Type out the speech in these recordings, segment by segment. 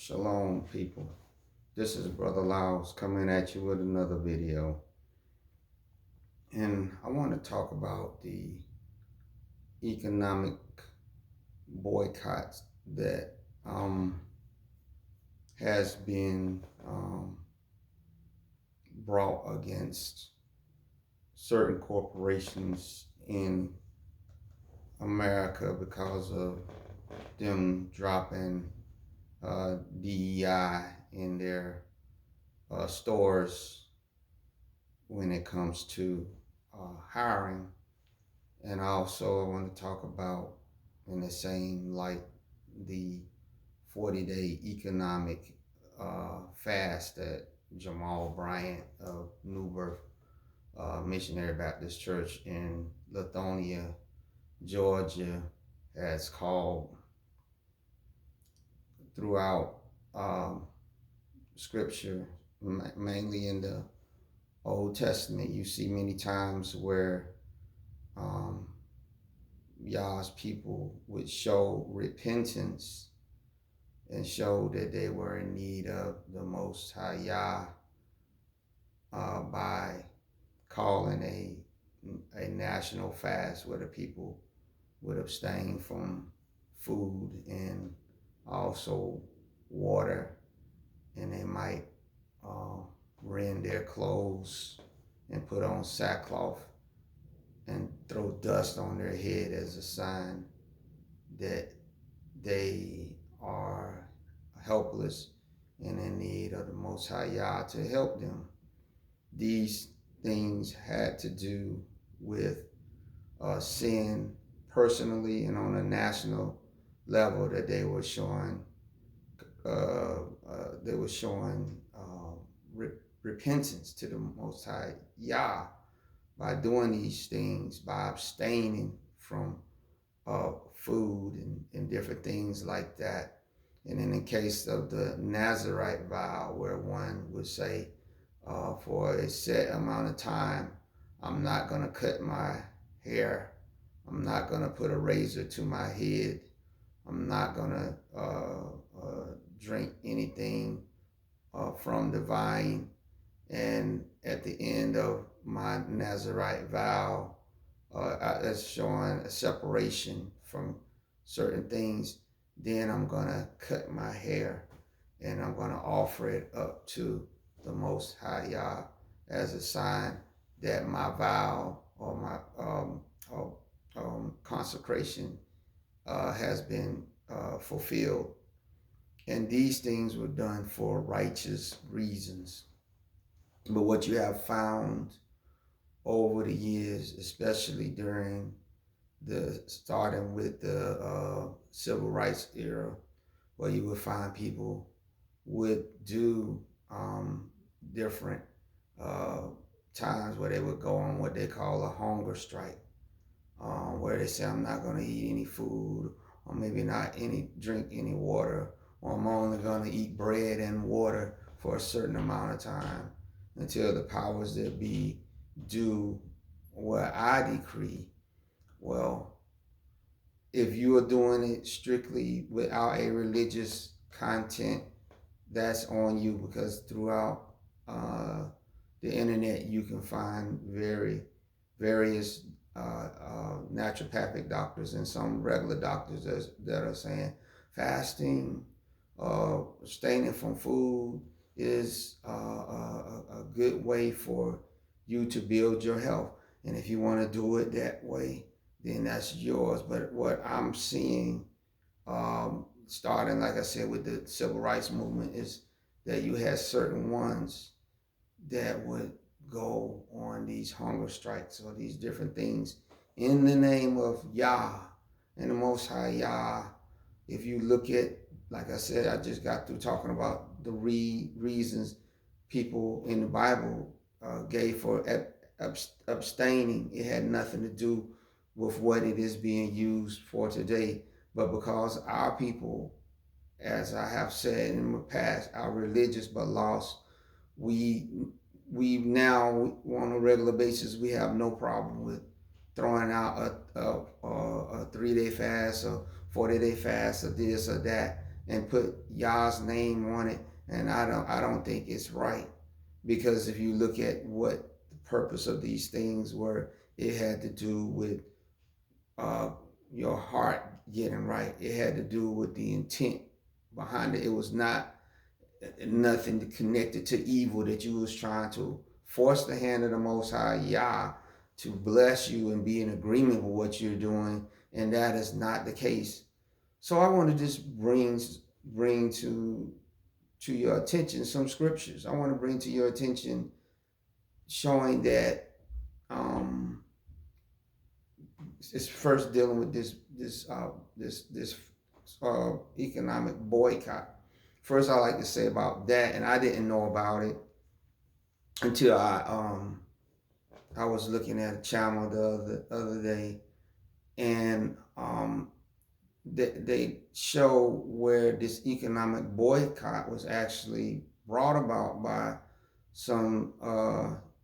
Shalom, people. This is Brother Lyles coming at you with another video. And I want to talk about the economic boycotts that has been brought against certain corporations in America because of them dropping DEI in their stores when it comes to hiring. And also I want to talk about, in the same light, the 40-day economic fast that Jamal Bryant of New Birth Missionary Baptist Church in Lithonia, Georgia, has called throughout scripture, mainly in the Old Testament. You see many times where Yah's people would show repentance and show that they were in need of the Most High Yah by calling a national fast where the people would abstain from food and also water, and they might rend their clothes and put on sackcloth and throw dust on their head as a sign that they are helpless and in need of the Most High Yah to help them. These things had to do with sin personally and on a national level, that they were showing repentance to the Most High Yah by doing these things, by abstaining from food and different things like that. And in the case of the Nazarite vow, where one would say, for a set amount of time, I'm not going to cut my hair, I'm not going to put a razor to my head, I'm not going to drink anything from the vine. And at the end of my Nazarite vow, that's showing a separation from certain things, then I'm going to cut my hair and I'm going to offer it up to the Most High Yah as a sign that my vow or my consecration has been fulfilled. And these things were done for righteous reasons. But what you have found over the years, especially during starting with the civil rights era, where you would find people would do different times where they would go on what they call a hunger strike, where they say, I'm not going to eat any food, or maybe not drink any water, or I'm only going to eat bread and water for a certain amount of time until the powers that be do what I decree. Well, if you are doing it strictly without a religious content, that's on you, because throughout the internet you can find various naturopathic doctors and some regular doctors that are saying fasting, abstaining from food is a good way for you to build your health. And if you want to do it that way, then that's yours. But what I'm seeing, starting, like I said, with the civil rights movement, is that you had certain ones that would go on these hunger strikes or these different things in the name of Yah and the Most High Yah. If you look at, like I said, I just got through talking about the reasons people in the Bible gave for abstaining. It had nothing to do with what it is being used for today, but because our people, as I have said in the past, are religious but lost, we now, on a regular basis, we have no problem with throwing out a 3-day fast or 40-day fast or this or that, and put Yah's name on it, and I don't think it's right, because if you look at what the purpose of these things were, it had to do with your heart getting right. It had to do with the intent behind it. It was not nothing connected to evil, that you was trying to force the hand of the Most High Yah to bless you and be in agreement with what you're doing, and that is not the case. So I want to just bring to your attention some scriptures. I want to bring to your attention showing that it's first dealing with this economic boycott. First, I like to say about that, and I didn't know about it until I was looking at a channel the other day, and they show where this economic boycott was actually brought about by some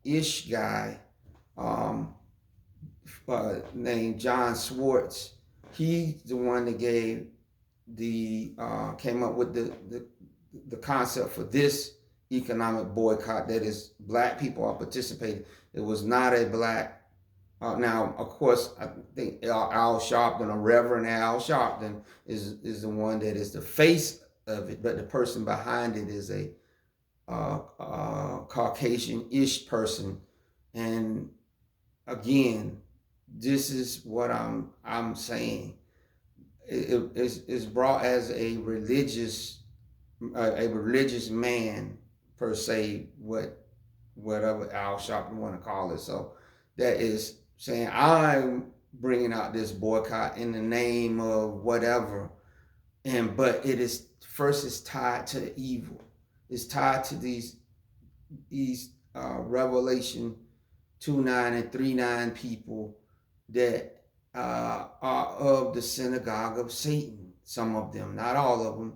ish guy named John Schwarz. He's the one that came up with the concept for this economic boycott, that is black people are participating. It was not a black. Now, of course, I think Al Sharpton, or Reverend Al Sharpton, is the one that is the face of it, but the person behind it is a Caucasian-ish person. And again, this is what I'm saying. It's brought as a religious man, per se, whatever Al Sharpton want to call it. So that is saying, I'm bringing out this boycott in the name of whatever, but it is first, it's tied to evil. It's tied to these Revelation 2:9 and 3:9 people that are of the synagogue of Satan. Some of them, not all of them,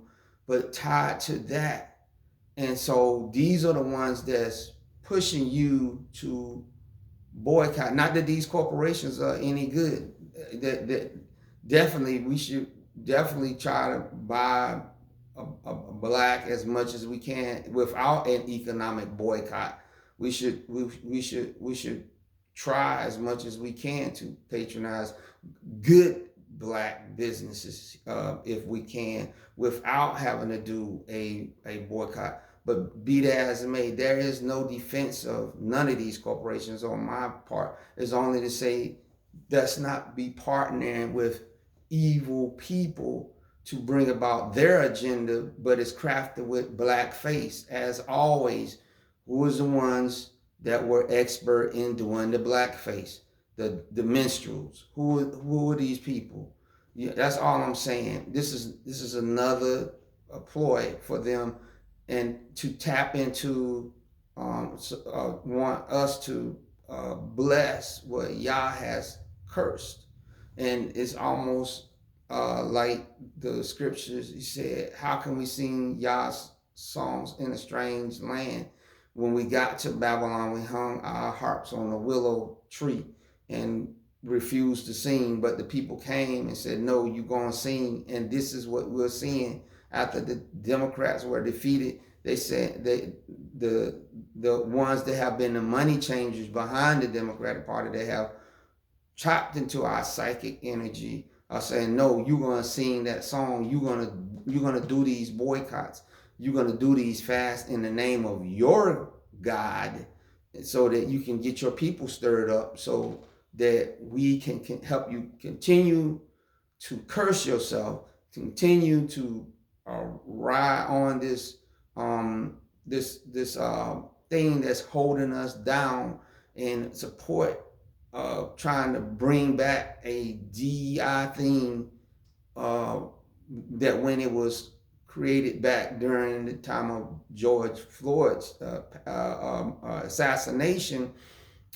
but tied to that. And so these are the ones that's pushing you to boycott. Not that these corporations are any good. That definitely, we should definitely try to buy a black as much as we can without an economic boycott. We should try as much as we can to patronize good black businesses if we can, without having to do a boycott. But be that as it may, there is no defense of none of these corporations on my part. It's only to say, let's not be partnering with evil people to bring about their agenda, but it's crafted with blackface. As always, who was the ones that were expert in doing the blackface? The minstrels. Who are these people? Yeah, that's all I'm saying. This is another ploy for them, and to tap into want us to bless what Yah has cursed. And it's almost like the scriptures. He said, how can we sing Yah's songs in a strange land? When we got to Babylon, we hung our harps on a willow tree and refused to sing. But the people came and said, no, you're going to sing. And this is what we're seeing. After the Democrats were defeated, they said the ones that have been the money changers behind the Democratic Party, they have chopped into our psychic energy, are saying, no, you're going to sing that song. You're going to do these boycotts. You're going to do these fasts in the name of your God, so that you can get your people stirred up, so that we can help you continue to curse yourself, continue to ride on this thing that's holding us down, and support trying to bring back a DEI thing that when it was created back during the time of George Floyd's assassination,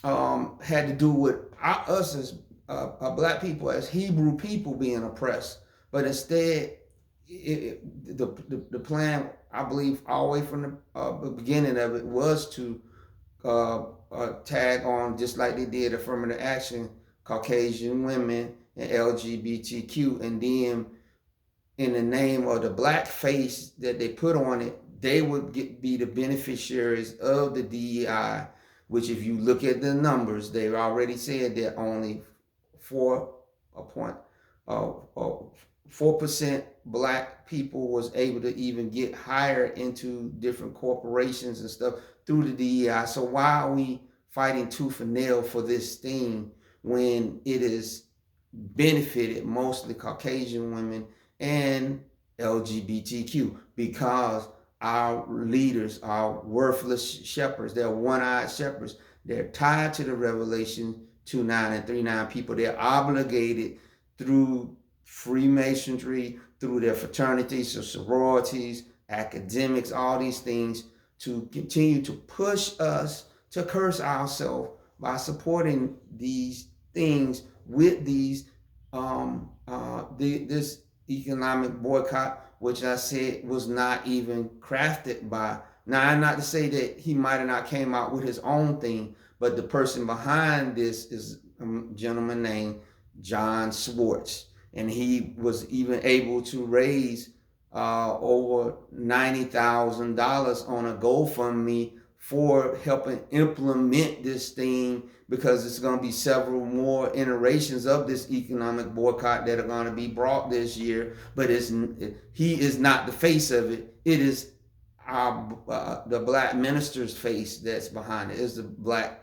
had to do with us as black people, as Hebrew people, being oppressed. But instead, the plan, I believe, all the way from the beginning of it, was to tag on, just like they did affirmative action, Caucasian women and LGBTQ, and then in the name of the black face that they put on it, they would be the beneficiaries of the DEI, which if you look at the numbers, they've already said that only 4% black people was able to even get hired into different corporations and stuff through the DEI. So why are we fighting tooth and nail for this thing when it has benefited mostly Caucasian women and LGBTQ? Because our leaders are worthless shepherds. They're one-eyed shepherds. They're tied to the Revelation 2:9 and 3:9 people. They're obligated through Freemasonry, through their fraternities or sororities, academics, all these things, to continue to push us to curse ourselves by supporting these things with these this economic boycott, which I said was not even crafted by. Now, I'm not to say that he might have not came out with his own thing, but the person behind this is a gentleman named John Schwarz, and he was even able to raise over $90,000 on a GoFundMe for helping implement this thing, because it's going to be several more iterations of this economic boycott that are going to be brought this year. But he is not the face of it. It is the black minister's face that's behind it. It's the black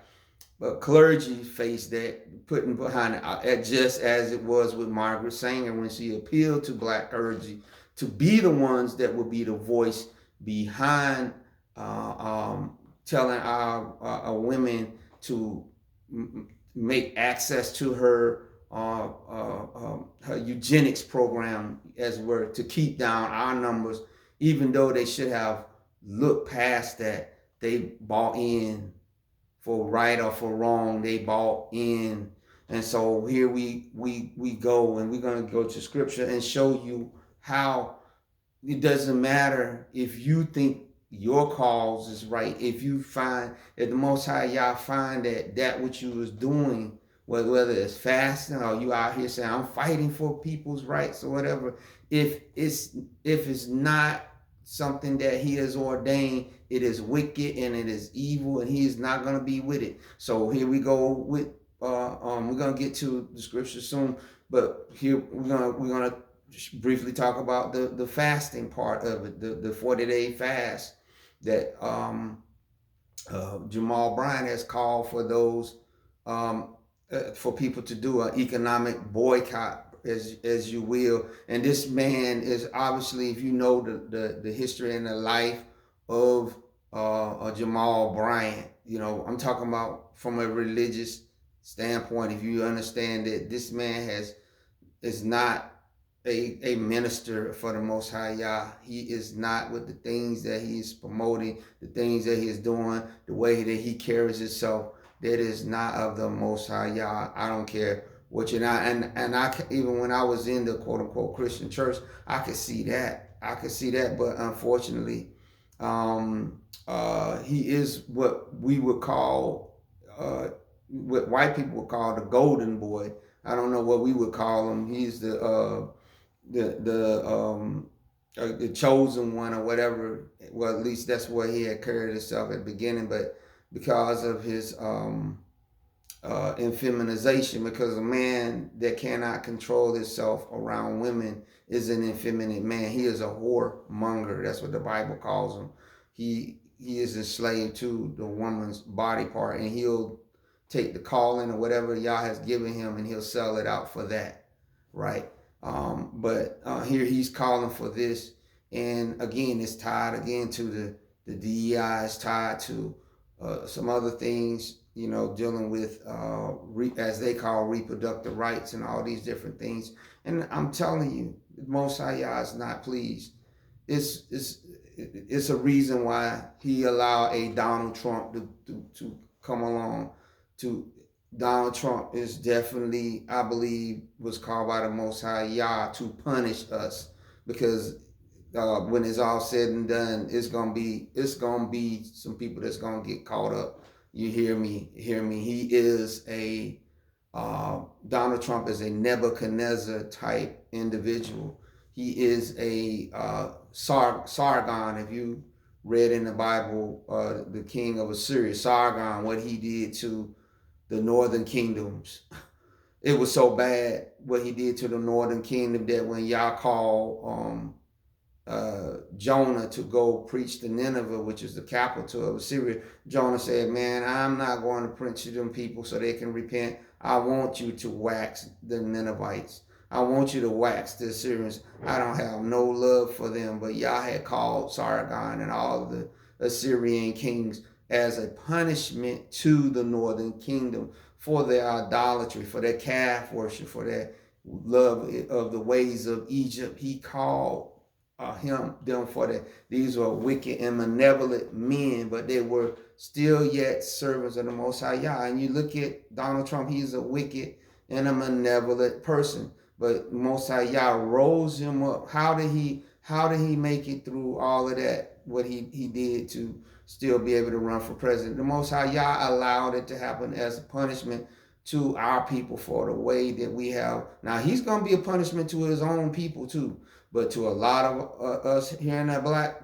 clergy face that putting behind it, just as it was with Margaret Sanger when she appealed to black clergy to be the ones that would be the voice behind telling our women to make access to her eugenics program, as it were, to keep down our numbers, even though they should have looked past that. They bought in for right or for wrong. They bought in. And so here we go, and we're going to go to scripture and show you how it doesn't matter if you think your cause is right. If you find that the Most High Yah find that what you was doing, whether it's fasting or you out here saying I'm fighting for people's rights or whatever, if it's not something that he has ordained, it is wicked and it is evil, and he is not going to be with it. So here we go with we're going to get to the scripture soon, but here we're gonna briefly talk about the fasting part of it, the 40-day fast that Jamal Bryant has called for those for people to do an economic boycott, as you will. And this man is obviously, if you know the history and the life of Jamal Bryant, you know, I'm talking about from a religious standpoint. If you understand that this man is not a minister for the Most High Yah. He is not with the things that he is promoting, the things that he is doing, the way that he carries himself. That is not of the Most High Yah. I don't care what you're not. And I even when I was in the quote unquote Christian church, I could see that. But unfortunately, he is what we would call, what white people would call the golden boy. I don't know what we would call him. He's the chosen one or whatever. Well, at least that's what he had carried himself at the beginning. But because of his effeminization, because a man that cannot control himself around women is an effeminate man. He is a whoremonger. That's what the Bible calls him. He is enslaved to the woman's body part, and he'll take the calling or whatever Yah has given him, and he'll sell it out for that, right? But here he's calling for this, and again, it's tied again to the DEI. It's tied to some other things, you know, dealing with as they call reproductive rights and all these different things. And I'm telling you, Most High Yah is not pleased. It's a reason why he allowed a Donald Trump to come along. Donald Trump is definitely, I believe, was called by the Most High Yah to punish us, because when it's all said and done, it's gonna be some people that's gonna get caught up. You hear me? He is Donald Trump is a Nebuchadnezzar type individual. He is a Sargon. If you read in the Bible, the king of Assyria, Sargon, what he did to the northern kingdoms. It was so bad what he did to the northern kingdom that when Yah called Jonah to go preach to Nineveh, which is the capital of Assyria, Jonah said, man, I'm not going to preach to them people so they can repent. I want you to wax the Ninevites. I want you to wax the Assyrians. I don't have no love for them. But Yah had called Sargon and all the Assyrian kings as a punishment to the northern kingdom for their idolatry, for their calf worship, for their love of the ways of Egypt. He called them for that. These were wicked and malevolent men, but they were still yet servants of the Most High Yah. And you look at Donald Trump, he's a wicked and a malevolent person, but Most High Yah rose him up. How did he make it through all of that, what he did to still be able to run for president? The Most High Yah allowed it to happen as a punishment to our people for the way that we have. Now, he's going to be a punishment to his own people too, but to a lot of us here in that black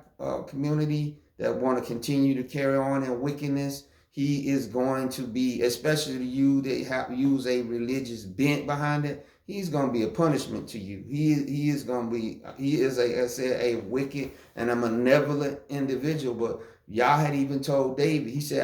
community that want to continue to carry on in wickedness, he is going to be, especially you that use a religious bent behind it, he's going to be a punishment to you. He is I said, a wicked and a malevolent individual. But Yah had even told David, he said,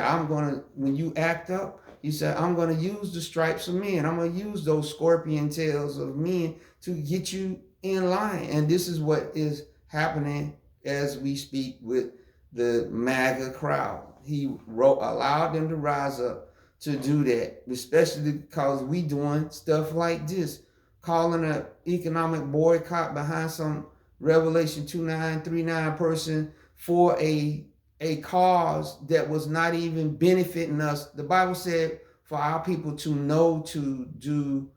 when you act up, he said, I'm going to use the stripes of men. I'm going to use those scorpion tails of men to get you in line. And this is what is happening as we speak with the MAGA crowd. He allowed them to rise up to do that, especially because we doing stuff like this, calling an economic boycott behind some Revelation 2939 person for a cause that was not even benefiting us. The Bible said for our people to know to do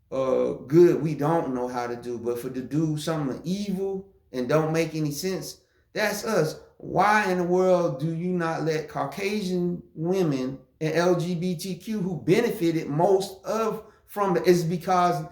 good we don't know how to do, but for to do something evil and don't make any sense, that's us. Why in the world do you not let Caucasian women and LGBTQ who benefited most from it? It's because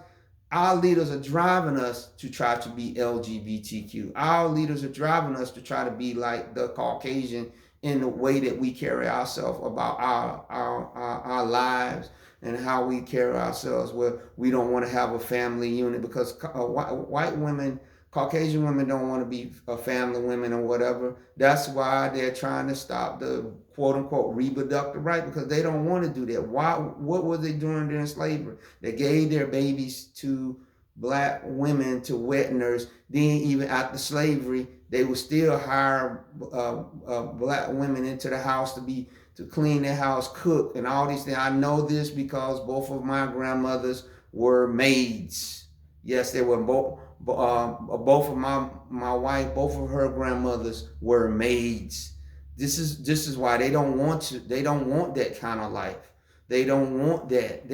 our leaders are driving us to try to be LGBTQ. Our leaders are driving us to try to be like the Caucasian in the way that we carry ourselves about our lives and how we carry ourselves, where we don't want to have a family unit because white women, Caucasian women don't want to be a family women or whatever. That's why they're trying to stop the quote unquote reproductive right, because they don't want to do that. Why? What were they doing during slavery? They gave their babies to black women, to wet nurse. Then even after slavery, they would still hire black women into the house to clean their house, cook, and all these things. I know this because both of my grandmothers were maids. Yes, they were both of my wife, both of her grandmothers were maids. This is why they don't want that kind of life. They don't want that.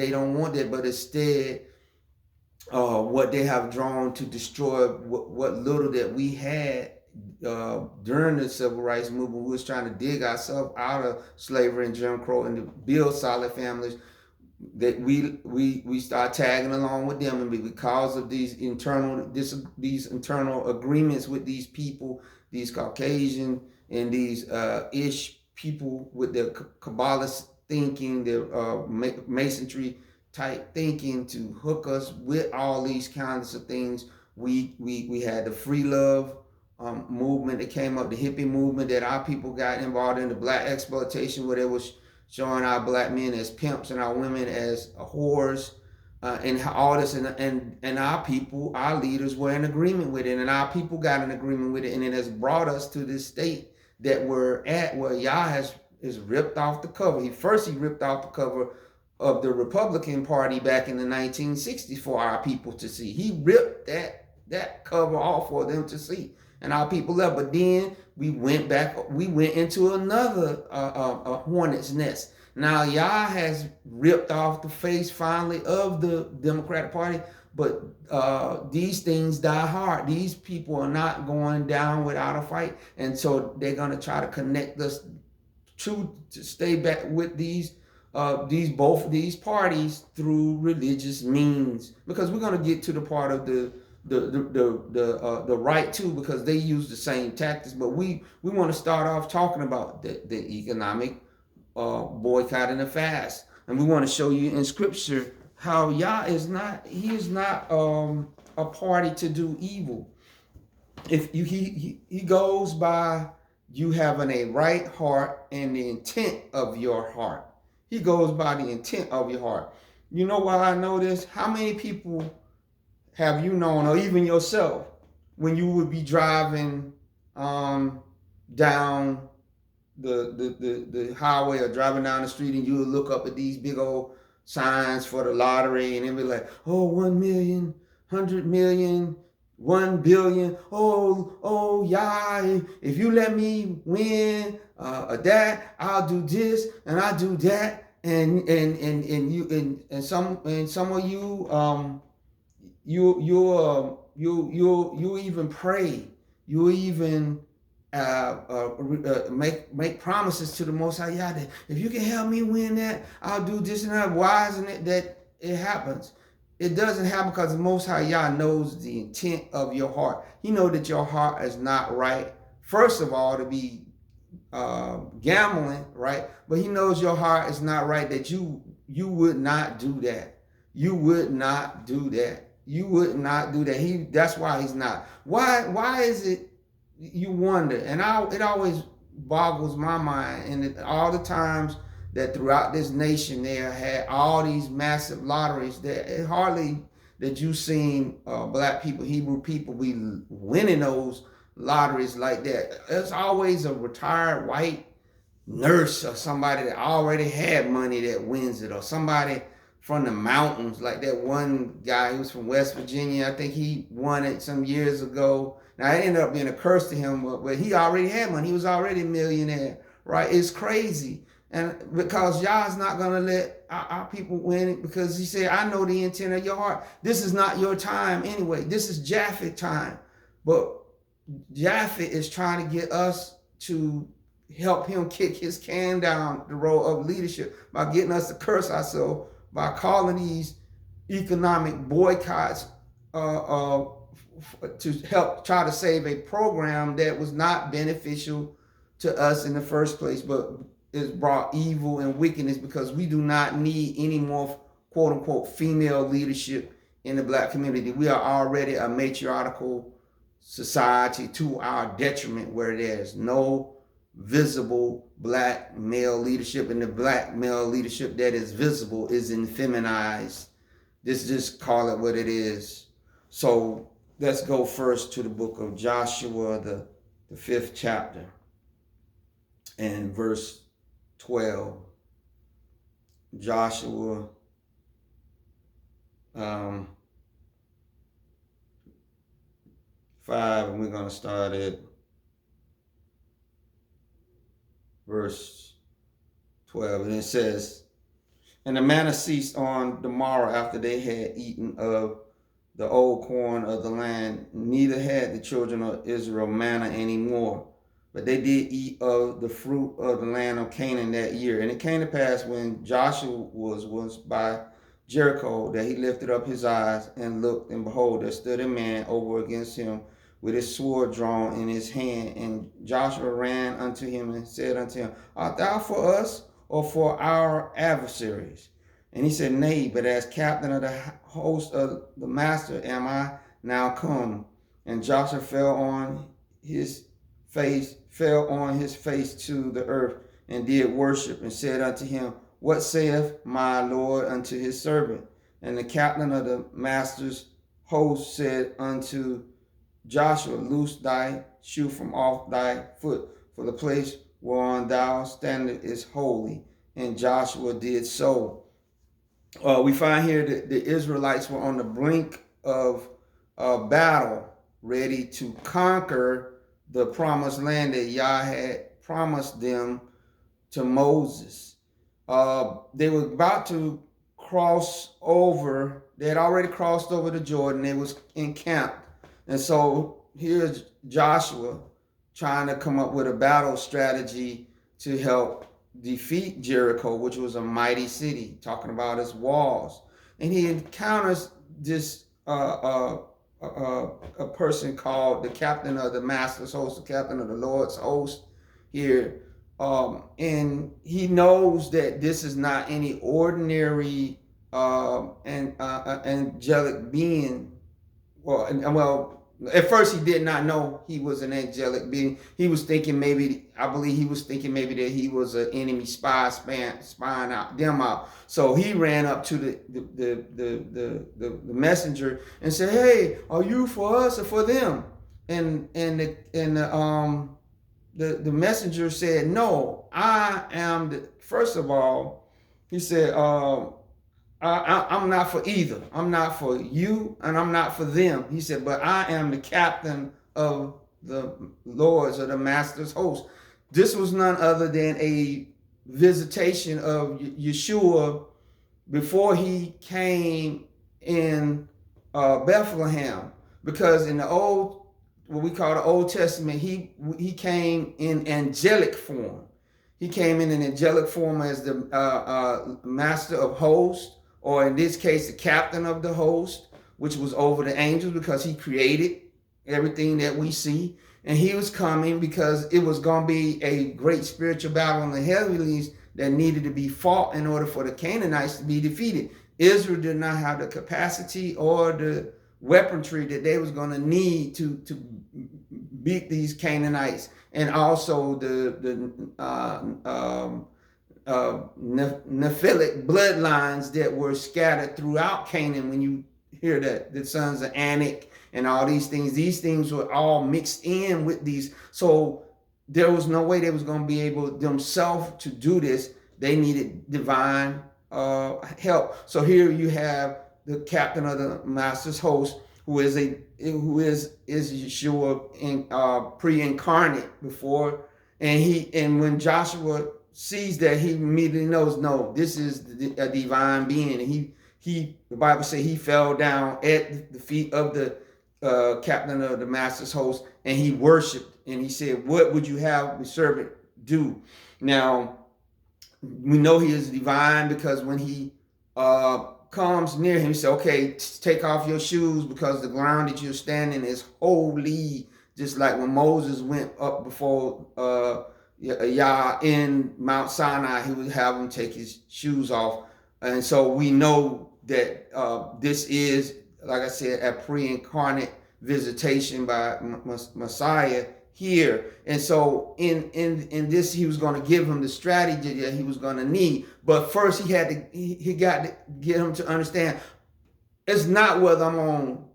But instead, what they have drawn to destroy what little that we had during the civil rights movement. We was trying to dig ourselves out of slavery and Jim Crow and to build solid families. That we start tagging along with them, and because of these internal agreements with these people, these Caucasian and these ish people with their Kabbalist thinking, their Masonry type thinking to hook us with all these kinds of things. We had the free love movement that came up, the hippie movement that our people got involved in, the black exploitation where they was showing our black men as pimps and our women as whores, and all this, and our people, our leaders were in agreement with it, and our people got in agreement with it, and it has brought us to this state that we're at, where Yah has ripped off the cover. He ripped off the cover of the Republican Party back in the 1960s for our people to see. He ripped that cover off for them to see, and our people left. But then we went into another hornet's nest. Now Yah has ripped off the face finally of the Democratic Party, but these things die hard. These people are not going down without a fight, and so they're gonna try to connect us to stay back with both of these parties through religious means, because we're gonna get to the part of the the right too, because they use the same tactics. But we want to start off talking about the economic boycott and the fast, and we want to show you in scripture how Yah is not, he is not a party to do evil. If you he goes by you having a right heart and the intent of your heart. He goes by the intent of your heart. You know why I know this? How many people have you known, or even yourself, when you would be driving down the highway or driving down the street, and you would look up at these big old signs for the lottery, and it'd be like, oh, 1 million, 100 million, 1 billion. Oh, yeah, if you let me win that, I'll do this and I'll do that. And some of you you even pray. You even make promises to the Most High Yah that if you can help me win that, I'll do this and that. Why isn't it that it happens? It doesn't happen because the Most High Yah knows the intent of your heart. He knows that your heart is not right. First of all, to be gambling, right? But he knows your heart is not right, that you would not do that. You would not do that. You would not do that. That's why he's not. Why is it, you wonder? And it always boggles my mind. And all the times that throughout this nation they had all these massive lotteries, that hardly that you've seen black people, Hebrew people be winning those lotteries like that. There's always a retired white nurse or somebody that already had money that wins it, or somebody from the mountains, like that one guy who was from West Virginia. I think he won it some years ago. Now, it ended up being a curse to him, but he already had money. He was already a millionaire, right? It's crazy. And because Yah's not going to let our people win it, because he said, I know the intent of your heart. This is not your time anyway. This is Japhet time. But Japhet is trying to get us to help him kick his can down the road of leadership by getting us to curse ourselves, by calling these economic boycotts to help try to save a program that was not beneficial to us in the first place, but it's brought evil and wickedness, because we do not need any more quote unquote female leadership in the black community. We are already a matriarchal society to our detriment, where there's no visible black male leadership, and the black male leadership that is visible is infeminized. Just call it what it is. So let's go first to the book of Joshua, the 5th chapter, and verse 12. Joshua 5, and we're going to start at verse 12. And it says, and the manna ceased on the morrow after they had eaten of the old corn of the land. Neither had the children of Israel manna anymore, but they did eat of the fruit of the land of Canaan that year. And it came to pass, when Joshua was by Jericho, that he lifted up his eyes and looked, and behold, there stood a man over against him with his sword drawn in his hand. And Joshua ran unto him and said unto him, art thou for us or for our adversaries? And he said, nay, but as captain of the host of the master am I now come. And Joshua fell on his face to the earth, and did worship, and said unto him, what saith my Lord unto his servant? And the captain of the master's host said unto Joshua, loose thy shoe from off thy foot, for the place whereon thou standest is holy. And Joshua did so. We find here that the Israelites were on the brink of battle, ready to conquer the promised land that Yah had promised them to Moses. They were about to cross over. They had already crossed over the Jordan. They was encamped. And so here's Joshua trying to come up with a battle strategy to help defeat Jericho, which was a mighty city, talking about its walls. And he encounters this a person called the captain of the master's host, the captain of the Lord's host here. And he knows that this is not any ordinary angelic being. Well, at first he did not know he was an angelic being. He was thinking maybe, I believe he was thinking maybe that he was an enemy spying out them out. So he ran up to the messenger and said, "Hey, are you for us or for them?" And the messenger said, "No, I am the." First of all, he said, I'm not for either. I'm not for you and I'm not for them. He said, but I am the captain of the Lord's or the master's host. This was none other than a visitation of Yahshua before he came in Bethlehem. Because in the what we call the Old Testament, he came in angelic form. He came in an angelic form as the master of hosts, or in this case, the captain of the host, which was over the angels because he created everything that we see. And he was coming because it was going to be a great spiritual battle in the heavenlies that needed to be fought in order for the Canaanites to be defeated. Israel did not have the capacity or the weaponry that they was going to need to beat these Canaanites, and also the Nephilic bloodlines that were scattered throughout Canaan. When you hear that the sons of Anak and all these things were all mixed in with these. So there was no way they was going to be able themselves to do this. They needed divine help. So here you have the captain of the master's host, who is Yahshua in pre-incarnate before, and when Joshua sees that, he immediately knows, no, this is a divine being. And the Bible says he fell down at the feet of the captain of the master's host, and he worshiped, and he said, "What would you have the servant do?" Now we know he is divine because when he comes near him, he said, "Okay, take off your shoes because the ground that you're standing is holy." Just like when Moses went up before Yah in Mount Sinai, he would have him take his shoes off. And so we know that this is, like I said, a pre-incarnate visitation by Messiah here. And so in this, he was going to give him the strategy that he was going to need. But first he got to get him to understand, it's not whether I'm on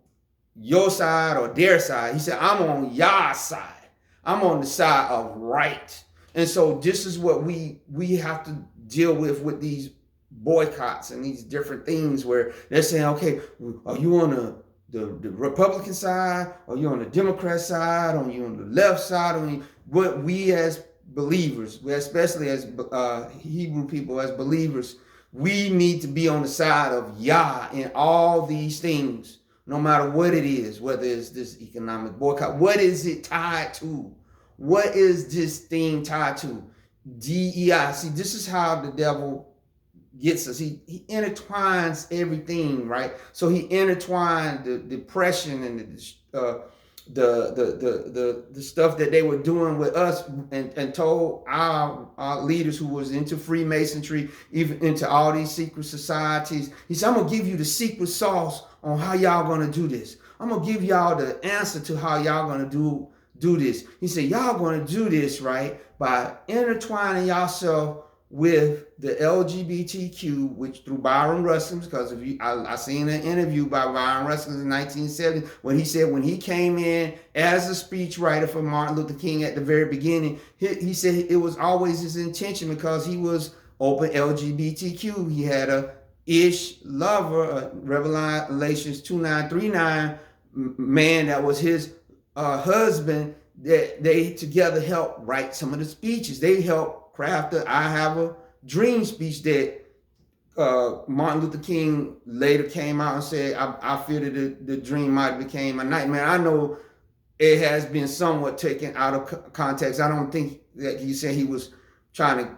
your side or their side. He said, I'm on Yah's side. I'm on the side of right. And so this is what we have to deal with these boycotts and these different things where they're saying, okay, are you on the Republican side? Are you on the Democrat side? Are you on the left side? What we as believers, especially as Hebrew people, as believers, we need to be on the side of Yah in all these things, no matter what it is, whether it's this economic boycott. What is it tied to? What is this thing tied to? DEI. See, this is how the devil gets us. He intertwines everything, right? So he intertwined the depression and the stuff that they were doing with us, and told our leaders who was into Freemasonry, even into all these secret societies. He said, I'm gonna give you the secret sauce on how y'all gonna do this. I'm gonna give y'all the answer to how y'all gonna do this. He said, y'all gonna do this, right, by intertwining yourself with the LGBTQ, which through Byron Russell, because I seen an interview by Byron Russell in 1970 when he said when he came in as a speechwriter for Martin Luther King at the very beginning, he said it was always his intention because he was open LGBTQ. He had a ish lover, a Revelations 2939 man that was his husband, that they together helped write some of the speeches. They helped craft the I Have a Dream speech that Martin Luther King later came out and said, I fear that the dream might have became a nightmare. I know it has been somewhat taken out of context. I don't think that he said he was trying to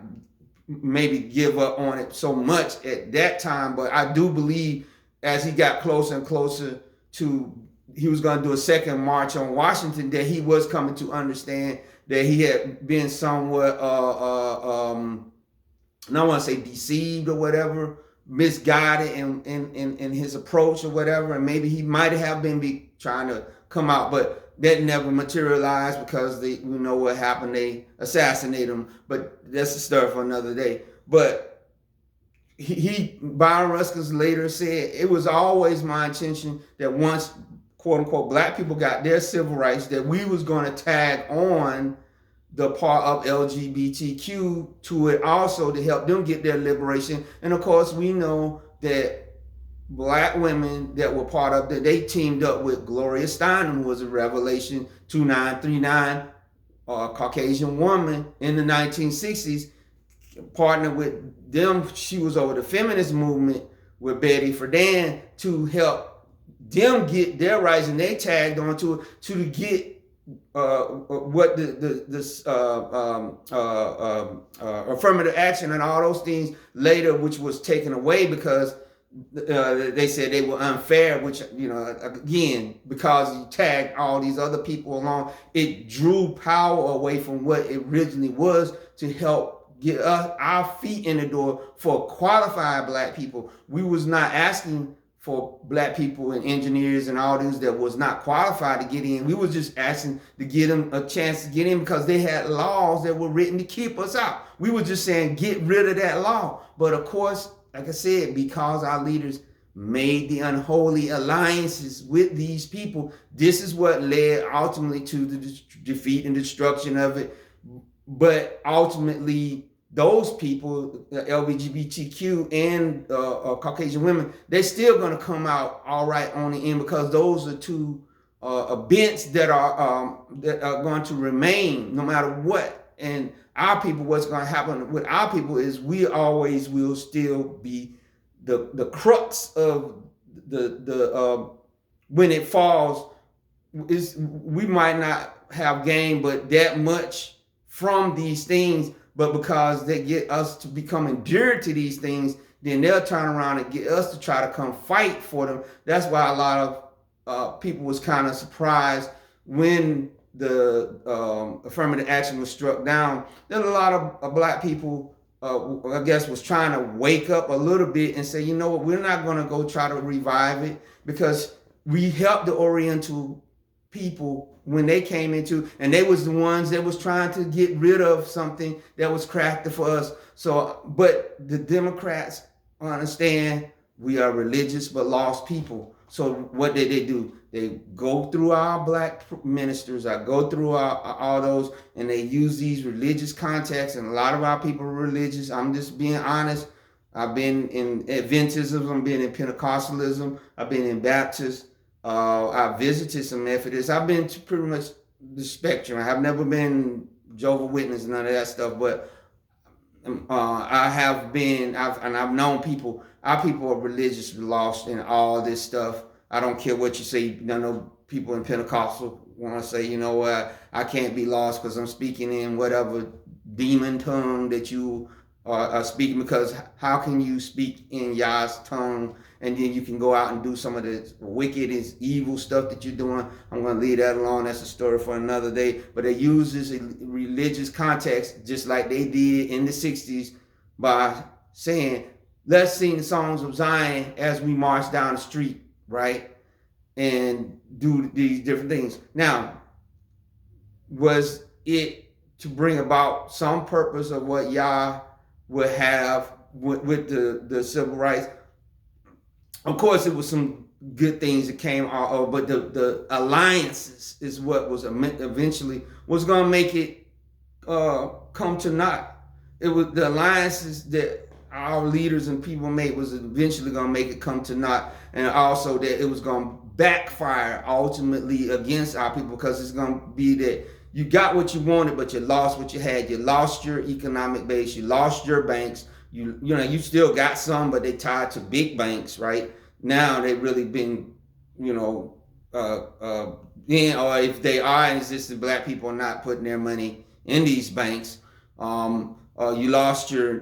maybe give up on it so much at that time, but I do believe as he got closer and closer to he was going to do a second march on Washington, that he was coming to understand that he had been somewhat, I don't want to say deceived or whatever, misguided in his approach or whatever, and maybe he might have been trying to come out, but that never materialized because we know what happened. They assassinated him, but that's a story for another day. But Byron Ruskins later said, it was always my intention that once, quote unquote, black people got their civil rights, that we was going to tag on the part of LGBTQ to it also, to help them get their liberation. And of course, we know that black women that were part of that, they teamed up with Gloria Steinem, who was a Revelation 2939 Caucasian woman in the 1960s, partnered with them. She was over the feminist movement with Betty Friedan to help them get their rights, and they tagged onto it to get what the affirmative action and all those things later, which was taken away because they said they were unfair, which, again, because you tagged all these other people along, it drew power away from what it originally was, to help get us our feet in the door for qualified black people. We was not asking for black people and engineers and all these that was not qualified to get in. We was just asking to give them a chance to get in because they had laws that were written to keep us out. We were just saying, get rid of that law. But of course, like I said, because our leaders made the unholy alliances with these people, this is what led ultimately to the defeat and destruction of it. But ultimately, those people, LGBTQ and Caucasian women, they're still going to come out all right on the end, because those are two events that are going to remain no matter what. And our people, what's going to happen with our people is we always will still be the crux of the when it falls. Is we might not have gained but that much from these things, but because they get us to become endured to these things, then they'll turn around and get us to try to come fight for them. That's why a lot of people was kind of surprised when the affirmative action was struck down. Then a lot of black people, I guess, was trying to wake up a little bit and say, you know what, we're not going to go try to revive it, because we helped the Oriental people when they came into, and they was the ones that was trying to get rid of something that was crafted for us. So, but the Democrats understand we are religious but lost people. So what did they do? They go through our black ministers, I go through all those, and they use these religious contexts, and a lot of our people are religious. I'm just being honest. I've been in Adventism, I've been in Pentecostalism, I've been in Baptist, I visited some Methodists. I've been to pretty much the spectrum. I have never been Jehovah's Witness, none of that stuff, but I have been, I've known people. Our people are religious, lost in all this stuff. I don't care what you say. I know people in Pentecostal want to say, you know what, I can't be lost because I'm speaking in whatever demon tongue that you are speaking, because how can you speak in Yah's tongue and then you can go out and do some of the wicked and evil stuff that you're doing? I'm going to leave that alone. That's a story for another day. But they use this religious context just like they did in the 60s by saying, let's sing the songs of Zion as we march down the street, right? And do these different things. Now, was it to bring about some purpose of what Yah would have with the civil rights? Of course, it was some good things that came out of, but the alliances is what was eventually was going to make it come to naught. It was the alliances that our leaders and people made was eventually going to make it come to naught, and also that it was going to backfire ultimately against our people, because it's going to be that you got what you wanted, but you lost what you had. You lost your economic base. You lost your banks. You still got some, but they tied to big banks, right? Now they've really been, or if they are existing, black people are not putting their money in these banks. You lost your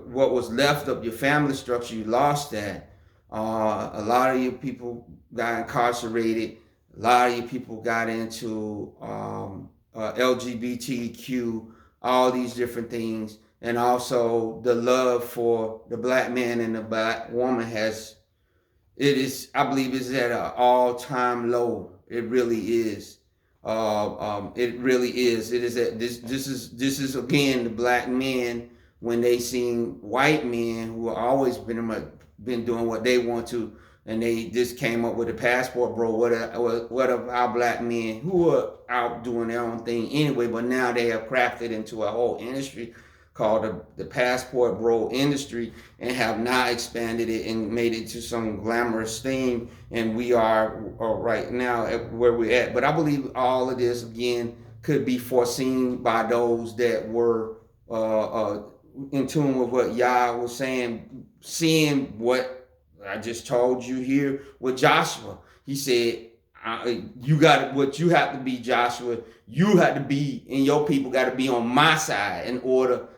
what was left of your family structure. You lost that. A lot of you people got incarcerated. A lot of you people got into LGBTQ, all these different things. And also the love for the black man and the black woman I believe is at an all-time low. It really is. It really is. It is at this is again the black men when they seen white men who are always been doing what they want to, and they just came up with a passport, bro. What of our black men who are out doing their own thing anyway, but now they have crafted into a whole industry called the passport bro industry, and have now expanded it and made it to some glamorous thing. And we are right now at where we're at. But I believe all of this again could be foreseen by those that were in tune with what Yah was saying, seeing what I just told you here with Joshua. He said, what you have to be, Joshua, you have to be, and your people got to be on my side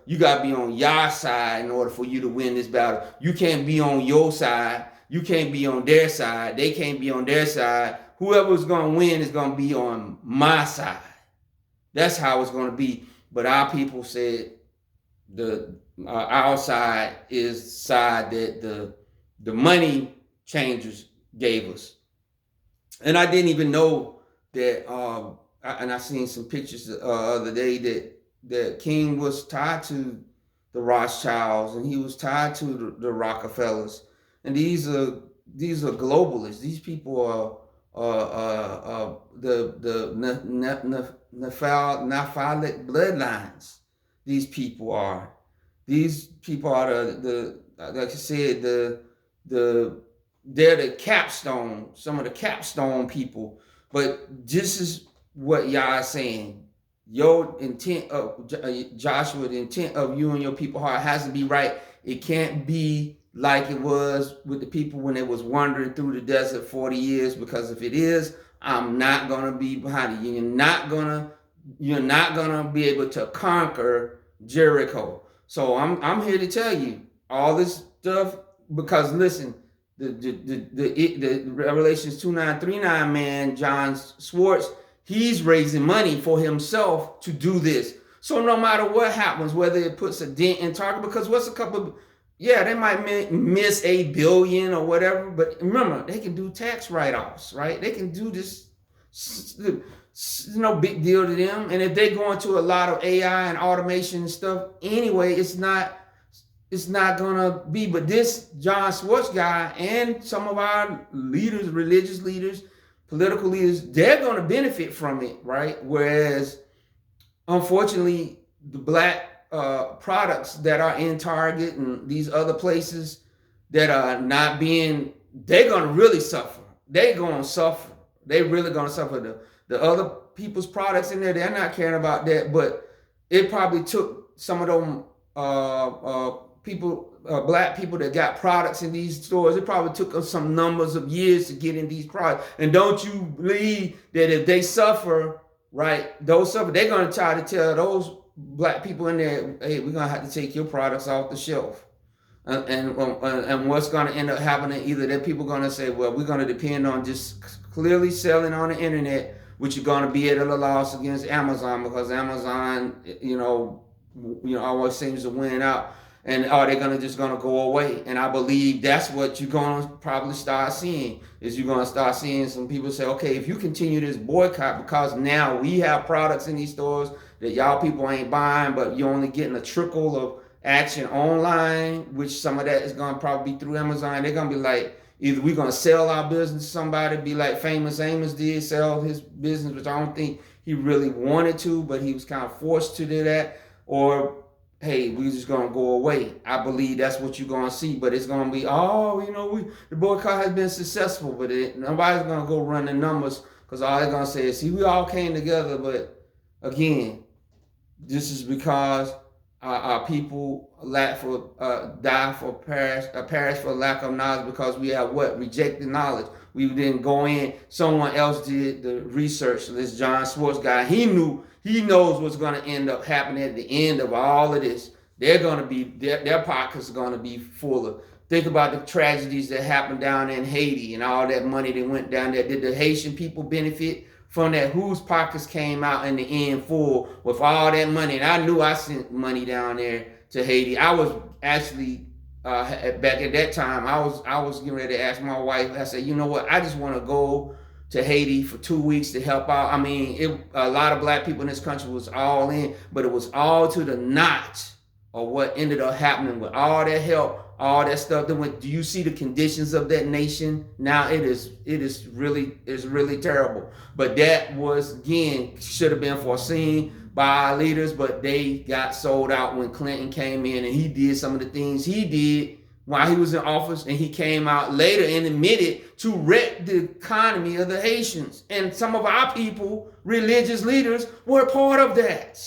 you got to be on your side in order for you to win this battle. You can't be on your side. You can't be on their side. They can't be on their side. Whoever's going to win is going to be on my side. That's how it's going to be. But our people said our side is side that the money changers gave us. And I didn't even know that, and I seen some pictures the other day that King was tied to the Rothschilds, and he was tied to the Rockefellers. And these are globalists. These people are the Nephilic bloodlines. These people are the like I said, they're the capstone, some of the capstone people. But this is what Yah is saying. Your intent of Joshua, the intent of you and your people heart has to be right. It can't be like it was with the people when they was wandering through the desert 40 years, because if it is, I'm not gonna be behind you. You're not gonna be able to conquer Jericho. So I'm here to tell you all this stuff, because listen, the Revelations 2939 man, John Schwarz, he's raising money for himself to do this. So no matter what happens, whether it puts a dent in Target, because what's a couple, they might miss $1 billion or whatever, but remember, they can do tax write-offs, right? They can do this, it's no big deal to them. And if they go into a lot of AI and automation and stuff, anyway, it's not gonna be. But this John Schwarz guy and some of our leaders, religious leaders, political leaders, they're gonna benefit from it, right? Whereas, unfortunately, the black products that are in Target and these other places that are not being, they're gonna really suffer. They're gonna suffer. They're really gonna suffer. The other people's products in there, they're not caring about that. But it probably took some of them people, black people that got products in these stores, it probably took them some numbers of years to get in these products. And don't you believe that if they suffer, right, they're going to try to tell those black people in there, hey, we're going to have to take your products off the shelf. And what's going to end up happening, either that people are going to say, well, we're going to depend on just clearly selling on the internet, which you're going to be at a loss against Amazon, because Amazon, always seems to win out. And are they just going to go away? And I believe that's what you're going to probably start seeing, is you're going to start seeing some people say, okay, if you continue this boycott, because now we have products in these stores that y'all people ain't buying, but you're only getting a trickle of action online, which some of that is going to probably be through Amazon. They're going to be like, either we're going to sell our business to somebody, be like Famous Amos did, sell his business, which I don't think he really wanted to, but he was kind of forced to do that, or hey, we're just going to go away. I believe that's what you're going to see, but it's going to be, the boycott has been successful, but nobody's going to go run the numbers, because all they're going to say is, see, we all came together, but again, this is because our people perish for lack of knowledge, because we have rejected knowledge. We didn't go in. Someone else did the research. So this John Schwarz guy, he knows what's going to end up happening at the end of all of this. They're going to be, their pockets are going to be fuller. Think about the tragedies that happened down in Haiti and all that money that went down there. Did the Haitian people benefit from that? Whose pockets came out in the end full with all that money? And I knew I sent money down there to Haiti. I was actually back at that time. I was getting ready to ask my wife. I said, you know what? I just want to go to Haiti for 2 weeks to help out. I mean, a lot of black people in this country was all in, but it was all to the notch of what ended up happening with all that help, all that stuff that went. Do you see the conditions of that nation now? It is really terrible. But that was, again, should have been foreseen by our leaders, but they got sold out when Clinton came in and he did some of the things he did while he was in office, and he came out later and admitted to wreck the economy of the Haitians. And some of our people, religious leaders, were part of that.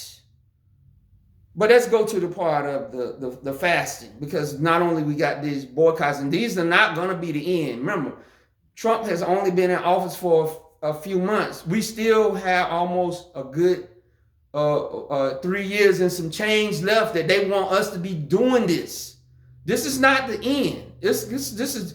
But let's go to the part of the fasting, because not only we got these boycotts, and these are not going to be the end. Remember, Trump has only been in office for a few months. We still have almost a good 3 years and some change left that they want us to be doing this. This is not the end. This is.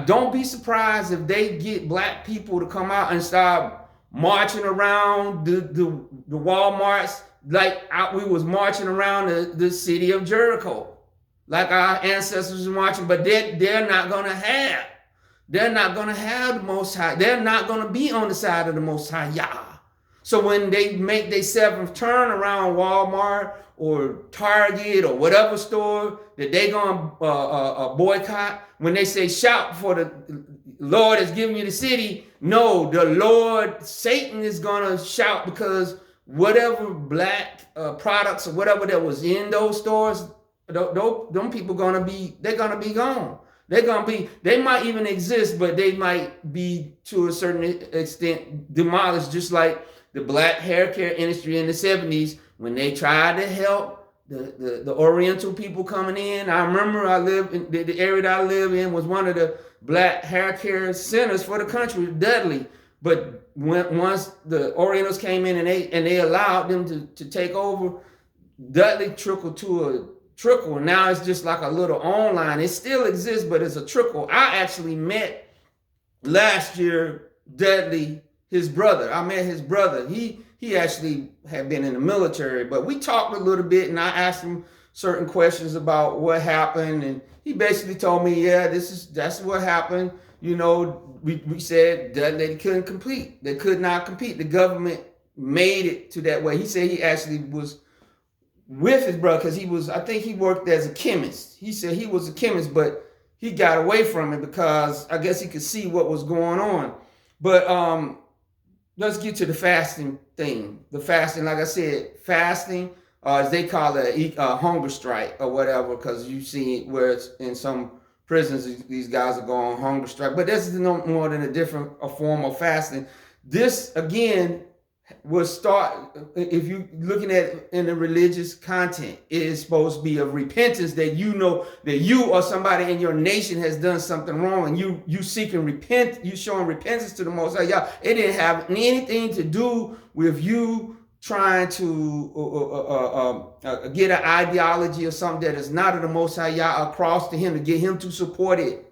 Don't be surprised if they get black people to come out and start marching around the Walmarts like we was marching around the city of Jericho, like our ancestors were marching. But they're not gonna have. They're not gonna have the Most High. They're not gonna be on the side of the Most High Yah. So when they make their seventh turn around Walmart or Target or whatever store that they gonna boycott, when they say shout for the Lord has given you the city, no, the Lord, Satan is gonna shout, because whatever black products or whatever that was in those stores, them people they're gonna be gone. They might even exist, but they might be to a certain extent demolished, just like the black hair care industry in the 70s, when they tried to help the Oriental people coming in. I remember I lived in the area that I live in was one of the black hair care centers for the country, Dudley. But once the Orientals came in and they allowed them to take over, Dudley trickled to a trickle. Now it's just like a little online. It still exists, but it's a trickle. I actually met last year Dudley, his brother. I met his brother. He actually had been in the military, but we talked a little bit, and I asked him certain questions about what happened, and he basically told me, yeah, that's what happened. You know, we said that they couldn't compete. They could not compete. The government made it to that way. He said he actually was with his brother because I think he worked as a chemist. He said he was a chemist, but he got away from it because I guess he could see what was going on. But let's get to the fasting thing. The fasting, like I said, fasting, as they call it, a hunger strike or whatever, because you see where it's in some prisons, these guys are going on hunger strike. But this is no more than a form of fasting. This, again, will start, if you're looking at it in the religious content, it is supposed to be a repentance, that you know that you or somebody in your nation has done something wrong, and you seeking you showing repentance to the Most High. Y'all, it didn't have anything to do with you trying to get an ideology or something that is not of the Most High Yah across to him, to get him to support it.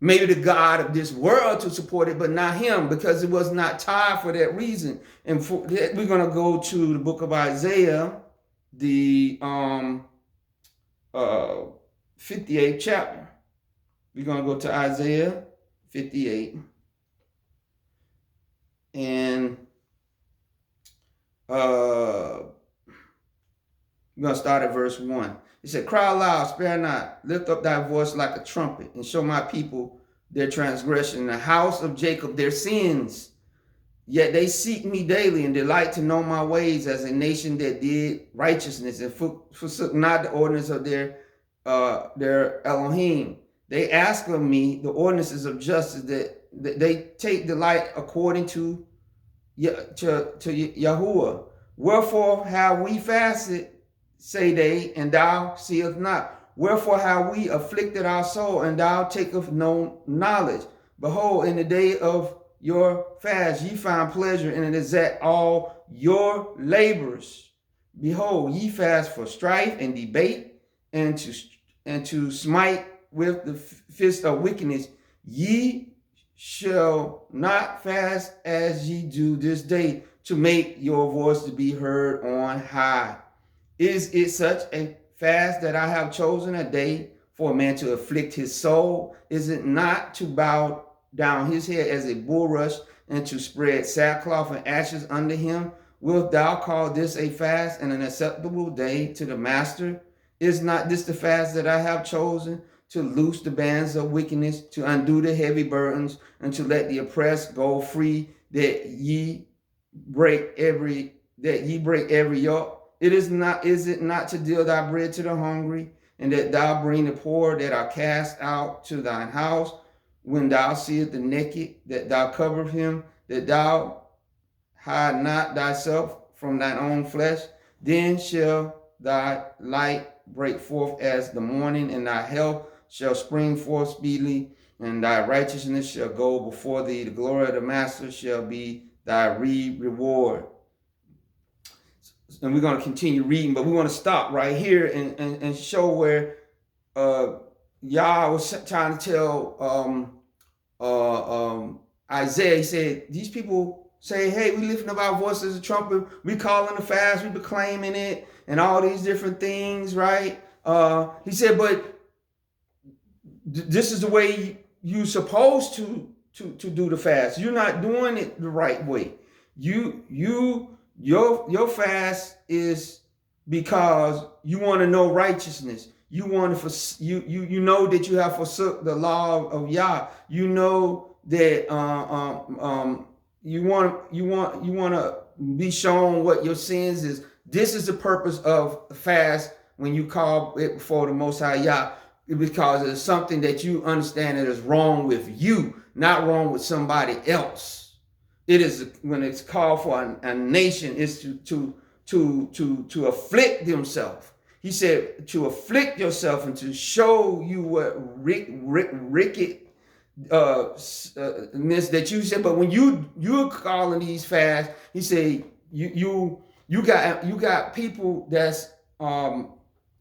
Maybe the God of this world to support it, but not him, because it was not tied for that reason. And for that, we're going to go to the book of Isaiah, the 58th chapter. We're going to go to Isaiah 58. And we're going to start at verse 1. He said, cry aloud, spare not, lift up thy voice like a trumpet, and show my people their transgression, the house of Jacob their sins. Yet they seek me daily and delight to know my ways, as a nation that did righteousness and forsook not the ordinance of their Elohim. They ask of me the ordinances of justice, that they take delight according to Yahuwah. Wherefore have we fasted, say they, and thou seest not? Wherefore have we afflicted our soul, and thou takest no knowledge? Behold, in the day of your fast ye find pleasure, and it is at all your labors. Behold, ye fast for strife and debate, and to smite with the fist of wickedness. Ye shall not fast as ye do this day, to make your voice to be heard on high. Is it such a fast that I have chosen, a day for a man to afflict his soul? Is it not to bow down his head as a bulrush, and to spread sackcloth and ashes under him? Wilt thou call this a fast and an acceptable day to the master? Is not this the fast that I have chosen, to loose the bands of wickedness, to undo the heavy burdens, and to let the oppressed go free, that ye break every yoke? Is it not to deal thy bread to the hungry, and that thou bring the poor that are cast out to thine house? When thou seest the naked, that thou cover him, that thou hide not thyself from thine own flesh? Then shall thy light break forth as the morning, and thy health shall spring forth speedily, and thy righteousness shall go before thee. The glory of the master shall be thy reward. And we're going to continue reading, but we want to stop right here and show where Yah was trying to tell Isaiah. He said, these people say, hey, we lifting up our voices as a trumpet, we calling the fast, we proclaiming it, and all these different things, right? He said, but this is the way you're supposed to do the fast. You're not doing it the right way. Your fast is because you want to know righteousness. You want to you know that you have forsook the law of Yah. You know that you want to be shown what your sins is. This is the purpose of the fast when you call it before the Most High Yah, because it's something that you understand that is wrong with you, not wrong with somebody else. It is when it's called for a nation is to afflict themselves. He said to afflict yourself and to show you what wickedness that you said. But when you're calling these fasts, he said you got people that's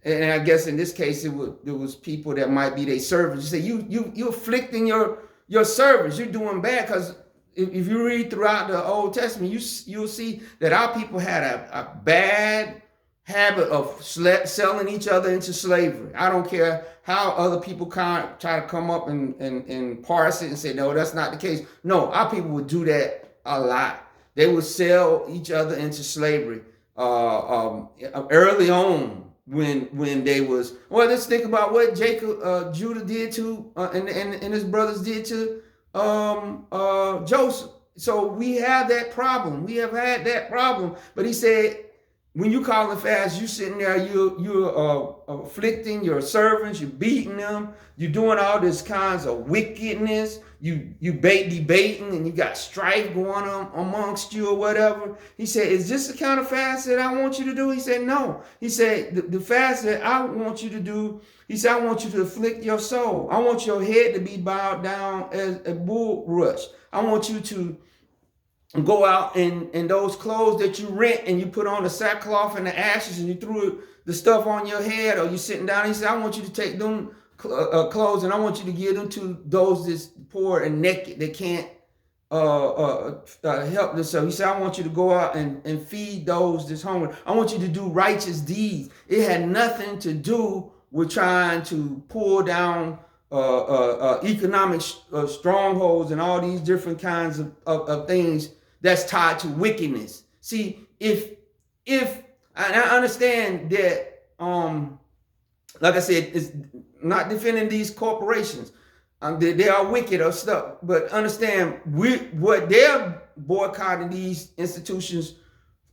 and I guess in this case it was people that might be their servants. You say you afflicting your servants. You're doing bad, because if you read throughout the Old Testament, you'll see that our people had a bad habit of selling each other into slavery. I don't care how other people try to come up and parse it and say, no, that's not the case. No, our people would do that a lot. They would sell each other into slavery early on when they was. Well, let's think about what Judah did to and his brothers did to Joseph. So we have that problem. We have had that problem. But he said, when you call it fast, you sitting there, you're afflicting your servants, you're beating them, you're doing all this kinds of wickedness, you debating, and you got strife going on amongst you or whatever. He said, is this the kind of fast that I want you to do? He said, no. He said, the fast that I want you to do, he said, I want you to afflict your soul. I want your head to be bowed down as a bulrush. I want you to go out in those clothes that you rent, and you put on the sackcloth and the ashes, and you threw the stuff on your head, or you sitting down. He said, I want you to take them clothes, and I want you to give them to those that's poor and naked that can't help themselves. He said, I want you to go out and feed those that's hungry. I want you to do righteous deeds. It had nothing to do with trying to pull down economic strongholds and all these different kinds of things that's tied to wickedness. See, if I understand that, like I said, it's not defending these corporations. They are wicked or stuff, but understand what they're boycotting these institutions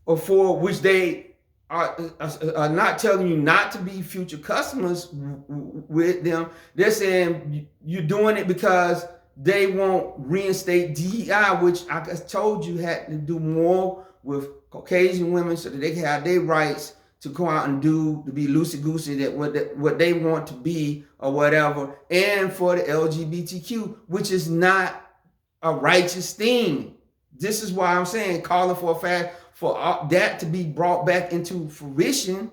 for, which they are not telling you not to be future customers with them. They're saying you're doing it because they won't reinstate DEI, which I told you had to do more with Caucasian women so that they can have their rights to go out and to be loosey-goosey, that what they want to be or whatever, and for the LGBTQ, which is not a righteous thing. This is why I'm saying calling for a fast, for that to be brought back into fruition.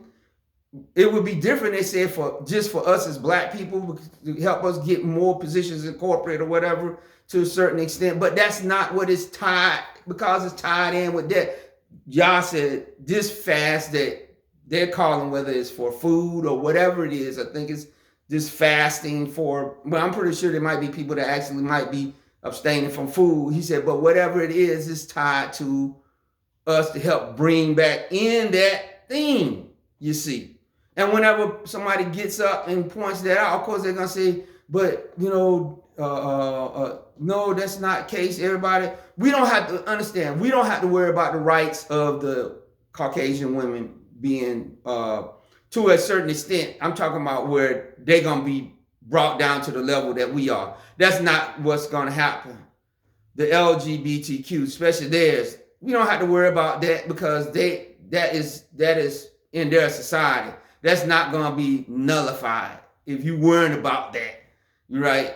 it would be different, they said, for just for us as black people to help us get more positions in corporate or whatever to a certain extent. But that's not what it's tied, because it's tied in with that. Y'all said this fast that they're calling, whether it's for food or whatever it is, I think it's this fasting for, well, I'm pretty sure there might be people that actually might be abstaining from food. He said, but whatever it is, it's tied to us to help bring back in that thing, you see. And whenever somebody gets up and points that out, of course they're gonna say, but no, that's not the case. Everybody, we don't have to understand. We don't have to worry about the rights of the Caucasian women being, to a certain extent. I'm talking about where they're gonna be brought down to the level that we are. That's not what's gonna happen. The LGBTQ, especially theirs, we don't have to worry about that, because that is in their society. That's not going to be nullified if you worrying about that, right?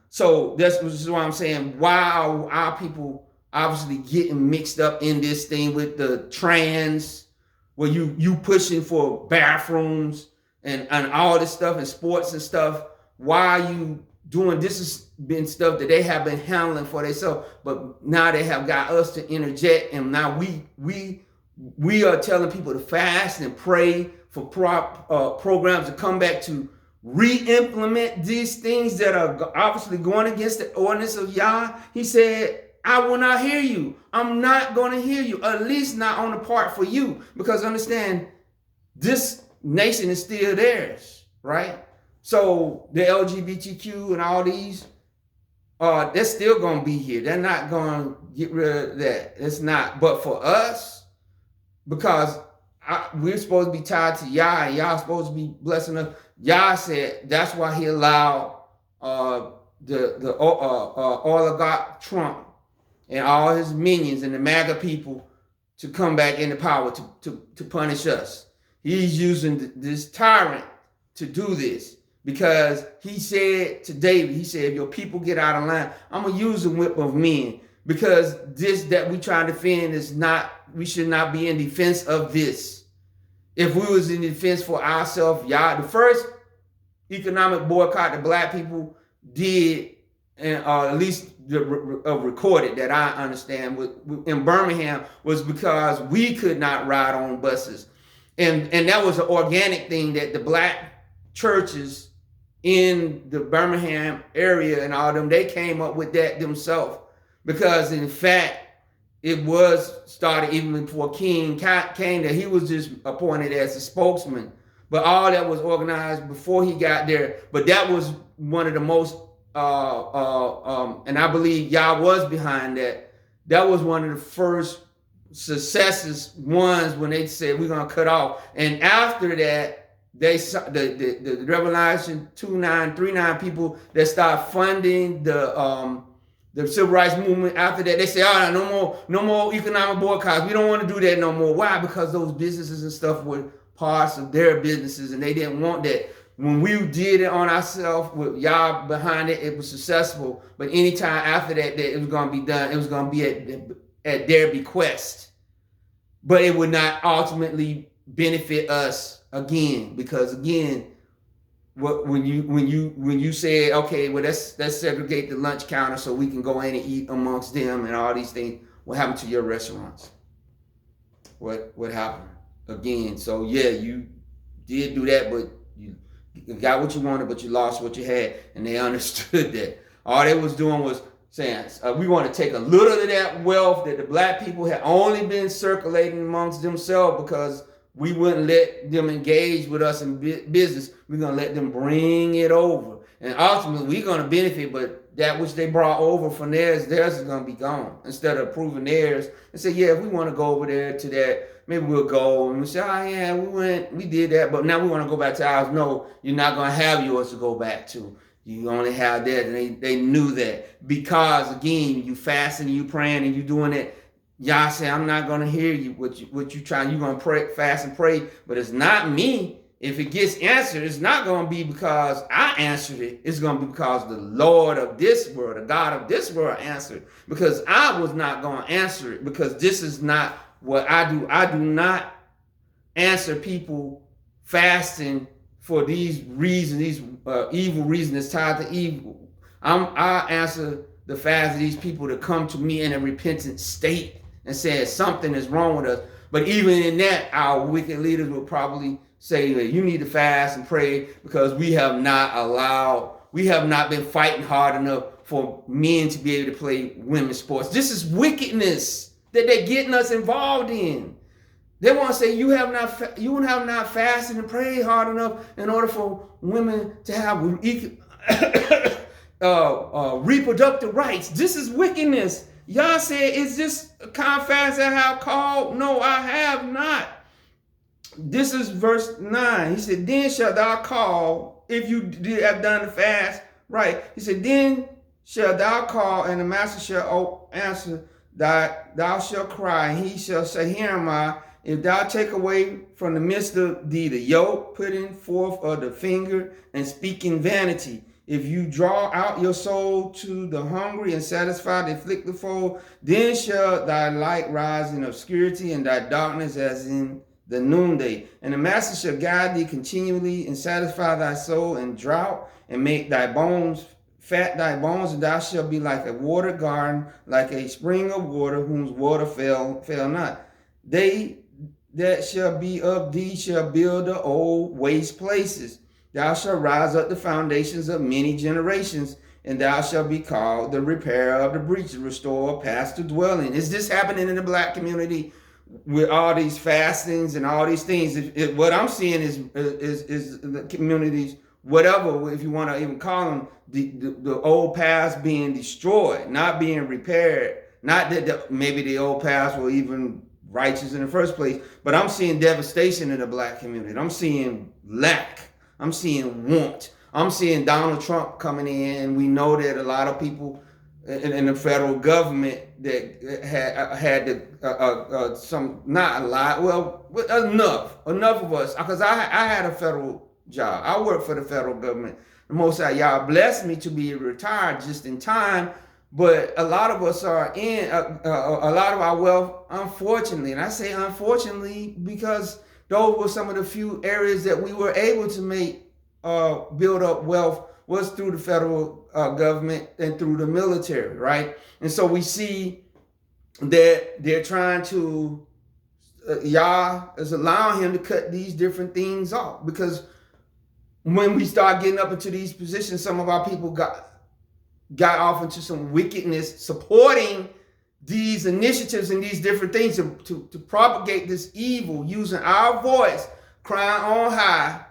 So this is why I'm saying, why are our people obviously getting mixed up in this thing with the trans, where you pushing for bathrooms and all this stuff and sports and stuff? Why are you doing this? Has been stuff that they have been handling for themselves, but now they have got us to interject, and now we are telling people to fast and pray for programs to come back to re-implement these things that are obviously going against the ordinance of Yah. He said, I will not hear you. I'm not going to hear you, at least not on the part for you, because understand, this nation is still theirs, right? So the LGBTQ and all these, they're still going to be here. They're not going to get rid of that. It's not. But for us, because we're supposed to be tied to Yah, and Yah's supposed to be blessing us. Yah said that's why he allowed the oligarch Trump and all his minions and the MAGA people to come back into power to punish us. He's using this tyrant to do this, because he said to David, he said, if your people get out of line, I'm going to use the whip of men, because this that we try to defend is not, we should not be in defense of this. If we was in defense for ourselves, Yah, the first economic boycott the black people did, and at least recorded that I understand in Birmingham, was because we could not ride on buses. And that was an organic thing that the black churches in the Birmingham area and all them, they came up with that themselves. Because in fact, it was started even before King came there. He was just appointed as a spokesman. But all that was organized before he got there. But that was one of the most, and I believe Yah was behind that. That was one of the first successes ones when they said we're gonna cut off. And after that, they the Revelation 2939 people that start funding the civil rights movement. After that, they say, no more economic boycotts. We don't want to do that no more. Why? Because those businesses and stuff were parts of their businesses, and they didn't want that. When we did it on ourselves with Yah behind it, it was successful. But anytime after that, it was going to be done, it was going to be at their bequest. But it would not ultimately benefit us again, because again, when you say, okay, well, let's segregate the lunch counter so we can go in and eat amongst them and all these things, what happened to your restaurants? What happened again? So yeah, you did do that, but you got what you wanted, but you lost what you had, and they understood that. All they was doing was saying, we want to take a little of that wealth that the black people had only been circulating amongst themselves, because we wouldn't let them engage with us in business. We're going to let them bring it over. And ultimately, we're going to benefit, but that which they brought over from theirs is going to be gone. Instead of approving theirs and say, yeah, if we want to go over there to that, maybe we'll go. And we say, oh, yeah, we did that, but now we want to go back to ours. No, you're not going to have yours to go back to. You only have that. And they knew that. Because, again, you fasting, you praying, and you doing it. Y'all say, I'm not going to hear you, what you trying. You're going to pray, fast and pray, but it's not me. If it gets answered, it's not going to be because I answered it. It's going to be because the Lord of this world, the God of this world answered. Because I was not going to answer it, because this is not what I do. I do not answer people fasting for these reasons, these evil reasons that's tied to evil. I answer the fast of these people to come to me in a repentant state and say something is wrong with us. But even in that, our wicked leaders will probably say that you need to fast and pray because we have not been fighting hard enough for men to be able to play women's sports. This is wickedness that they're getting us involved in. They want to say you have not fasted and prayed hard enough in order for women to have reproductive rights. This is wickedness. Yah said, is this kind of fast that I have called? No, I have not. This is verse 9. He said, then shalt thou call, if you have done the fast, right? He said, then shalt thou call, and the master shall answer, thou shalt cry, and he shall say, here am I. If thou take away from the midst of thee the yoke, putting forth of the finger, and speaking vanity, if you draw out your soul to the hungry and satisfy the afflicted foe, then shall thy light rise in obscurity and thy darkness as in the noonday. And the master shall guide thee continually and satisfy thy soul in drought and make thy bones fat thy bones, and thou shalt be like a watered garden, like a spring of water whose water fail not. They that shall be of thee shall build the old waste places. Thou shalt rise up the foundations of many generations, and thou shalt be called the repairer of the breach, the restorer, pastor dwelling. Is this happening in the black community with all these fastings and all these things? What I'm seeing is the communities, whatever, if you want to even call them, the old paths being destroyed, not being repaired. Not that maybe the old paths were even righteous in the first place, but I'm seeing devastation in the black community. I'm seeing lack. I'm seeing want. I'm seeing Donald Trump coming in, and we know that a lot of people in the federal government that had some, not a lot, well, enough of us, because I had a federal job. I worked for the federal government. The Most High Yah blessed me to be retired just in time, but a lot of us are in a lot of our wealth, unfortunately, and I say unfortunately because those were some of the few areas that we were able to make build up wealth was through the federal government and through the military, right? And so we see that they're trying to, Yah is allowing him to cut these different things off, because when we start getting up into these positions, some of our people got off into some wickedness, supporting these initiatives and these different things to propagate this evil, using our voice, crying on high,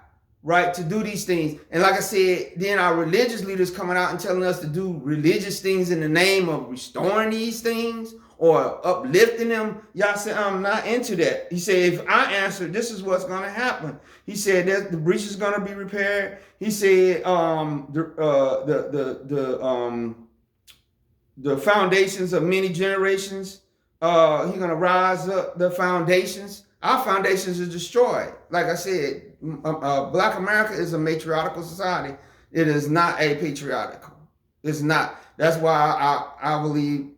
right, to do these things. And like I said, then our religious leaders coming out and telling us to do religious things in the name of restoring these things or uplifting them. Y'all said, I'm not into that. He said, if I answer, this is what's going to happen. He said that the breach is going to be repaired. He said the foundations of many generations, he's going to rise up the foundations. Our foundations are destroyed. Like I said, Black America is a matriarchal society. It is not a patriarchal. It's not. That's why I believe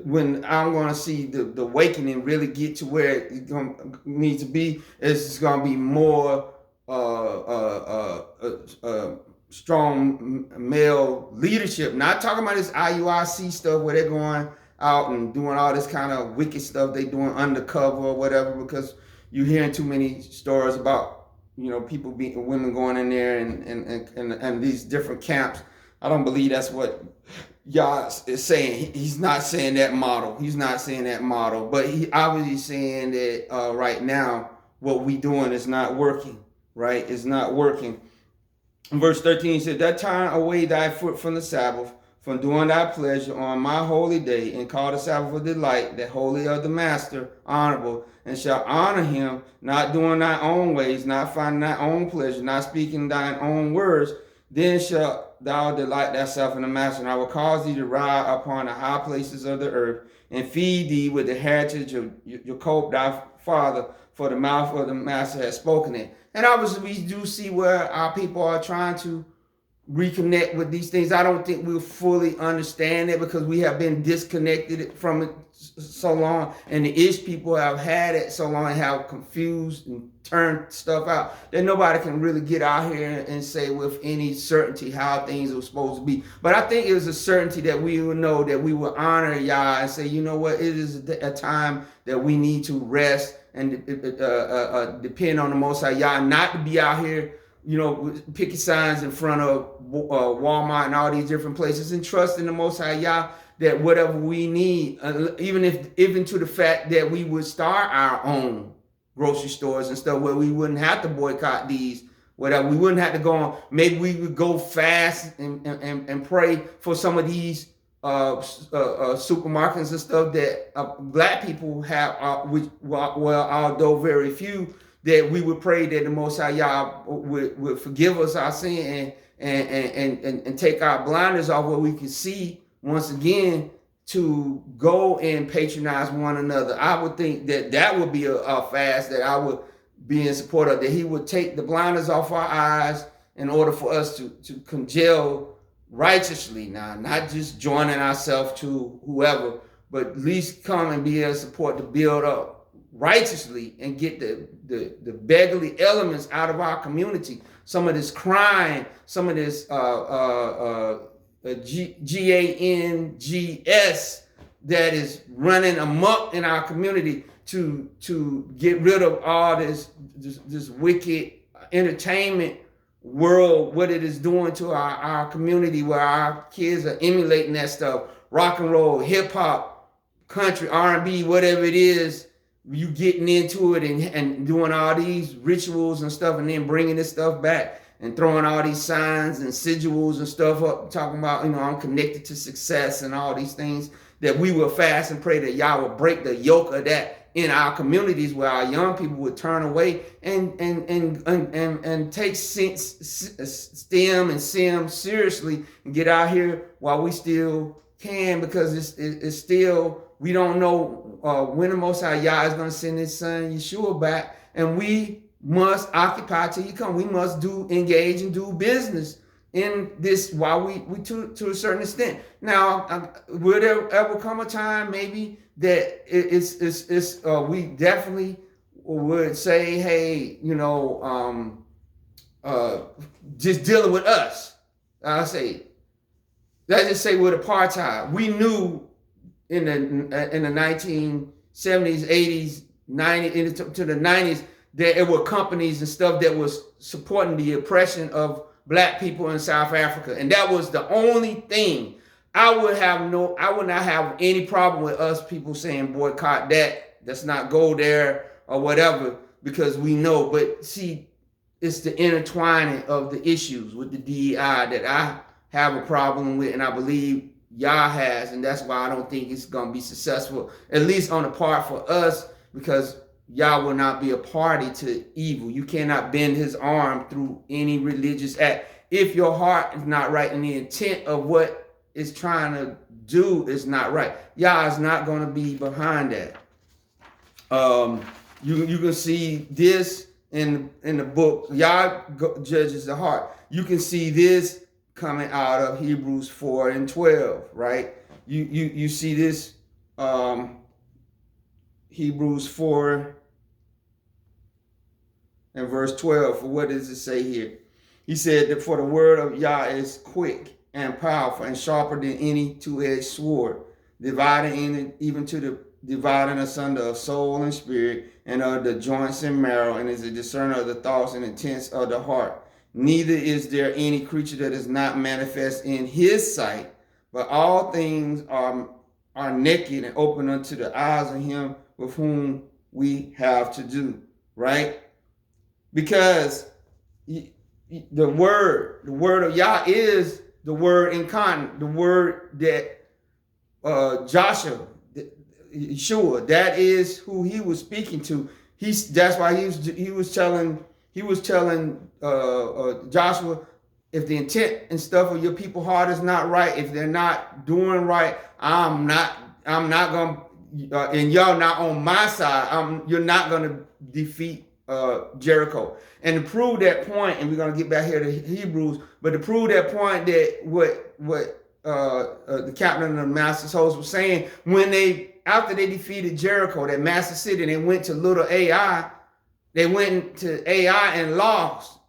when I'm going to see the awakening really get to where it needs to be, it's going to be more strong male leadership. Not talking about this IUIC stuff where they're going out and doing all this kind of wicked stuff they doing undercover or whatever, because you're hearing too many stories about, people being, women going in there and these different camps. I don't believe that's what Yah is saying. He's not saying that model. He's not saying that model, but he obviously saying that right now what we doing is not working, right? It's not working. Verse 13 said, that turn away thy foot from the Sabbath, from doing thy pleasure on my holy day, and call the Sabbath of delight, that holy of the master, honorable, and shall honor him, not doing thy own ways, not finding thy own pleasure, not speaking thine own words. Then shalt thou delight thyself in the master, and I will cause thee to ride upon the high places of the earth, and feed thee with the heritage of Jacob thy father, for the mouth of the master has spoken it. And obviously we do see where our people are trying to reconnect with these things. I don't think we'll fully understand it because we have been disconnected from it so long, and the Ish people have had it so long and have confused and turned stuff out that nobody can really get out here and say with any certainty how things are supposed to be. But I think it was a certainty that we will know, that we will honor Yah and say, you know what, it is a time that we need to rest and depend on the Most High Yah, not to be out here, you know, picking signs in front of Walmart and all these different places, and trust in the Most High Yah that whatever we need, even to the fact that we would start our own grocery stores and stuff where we wouldn't have to boycott these, whatever. We wouldn't have to go on. Maybe we would go fast and pray for some of these supermarkets and stuff that black people have, although very few, that we would pray that the Most High Yah would forgive us our sin and take our blinders off where we can see once again to go and patronize one another. I would think that would be a fast that I would be in support of, that he would take the blinders off our eyes in order for us to congeal righteously now, not just joining ourselves to whoever, but at least come and be in support to build up righteously and get the beggarly elements out of our community. Some of this crime, some of this GANGS that is running amok in our community, to get rid of all this wicked entertainment world, what it is doing to our community, where our kids are emulating that stuff, rock and roll, hip hop, country, R&B, whatever it is, you getting into it and doing all these rituals and stuff, and then bringing this stuff back and throwing all these signs and sigils and stuff up, talking about, you know, I'm connected to success and all these things, that we will fast and pray that Yah will break the yoke of that in our communities, where our young people would turn away and take STEM and SIM seriously and get out here while we still can, because it's still, we don't know when the Most High Yah is going to send his son Yahshua back, and we must occupy till he come. We must engage and do business in this while we to a certain extent. Now, will there ever come a time maybe that we definitely would say, hey, you know, just dealing with us. Let's just say with apartheid, we knew in the 1970s, 80s, 90s, into the 90s, that there were companies and stuff that was supporting the oppression of black people in South Africa, and that was the only thing. I would not have any problem with us people saying boycott that. Let's not go there or whatever, because we know. But see, it's the intertwining of the issues with the DEI that I have a problem with, and I believe Yah has, and that's why I don't think it's going to be successful, at least on the part for us, because Yah will not be a party to evil. You cannot bend his arm through any religious act. If your heart is not right and the intent of what it's trying to do is not right, Yah is not going to be behind that. You can see this in the book. Yah judges the heart. You can see this coming out of Hebrews 4:12, right? You see this Hebrews 4 and verse 12. What does it say here? He said that for the word of Yah is quick and powerful and sharper than any two-edged sword, dividing even to the dividing asunder of soul and spirit and of the joints and marrow, and is a discerner of the thoughts and intents of the heart. Neither is there any creature that is not manifest in his sight, but all things are naked and open unto the eyes of him with whom we have to do, right? Because the word of Yah is the word incarnate, the word that Joshua, Yahshua, that is who he was speaking to. That's why he was telling Joshua, if the intent and stuff of your people's heart is not right, if they're not doing right, I'm not gonna, and y'all not on my side. You're not gonna defeat Jericho. And to prove that point, and we're going to get back here to Hebrews, but to prove that point that what the captain of the master's host was saying, after they defeated Jericho, that master city, they went to little Ai. They went to Ai and lost.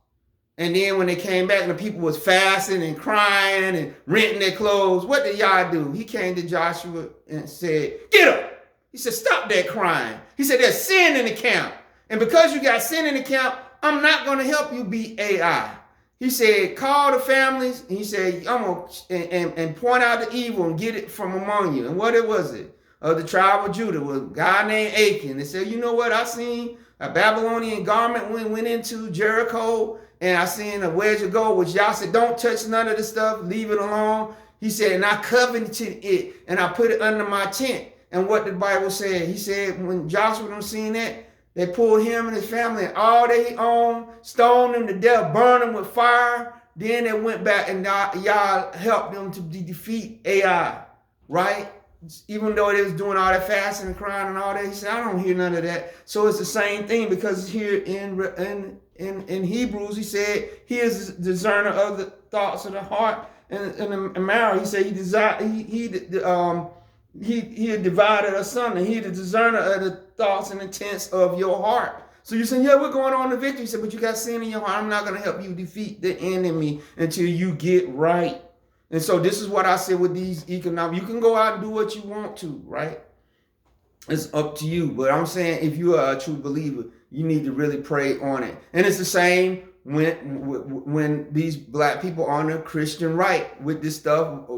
And then when they came back and the people was fasting and crying and renting their clothes, what did Yah do? He came to Joshua and said, get up. He said, stop that crying. He said, there's sin in the camp. And because you got sin in the camp, I'm not going to help you beat Ai. He said, call the families. And he said, I'm going to and point out the evil and get it from among you. And what was it? The tribe of Judah was a guy named Achan. They said, you know what? I seen a Babylonian garment went into Jericho, and I seen a wedge of gold, which y'all said, don't touch none of this stuff, leave it alone. He said, and I coveted it, and I put it under my tent. And what the Bible said, he said, when Joshua them seen that, they pulled him and his family and all that he owned, stoned him to death, burned him with fire. Then they went back and y'all helped them to defeat Ai, right? Even though they was doing all that fasting and crying and all that, he said, I don't hear none of that. So it's the same thing, because here in Hebrews, he said, he is the discerner of the thoughts of the heart and the marrow. He said he had divided asunder. He the discerner of the thoughts and intents of your heart. So you're saying, yeah, we're going on to victory. He said, but you got sin in your heart. I'm not going to help you defeat the enemy until you get right. And so this is what I said with these economic. You can go out and do what you want to, right? It's up to you. But I'm saying, if you are a true believer, you need to really pray on it. And it's the same when these black people on the Christian right with this stuff,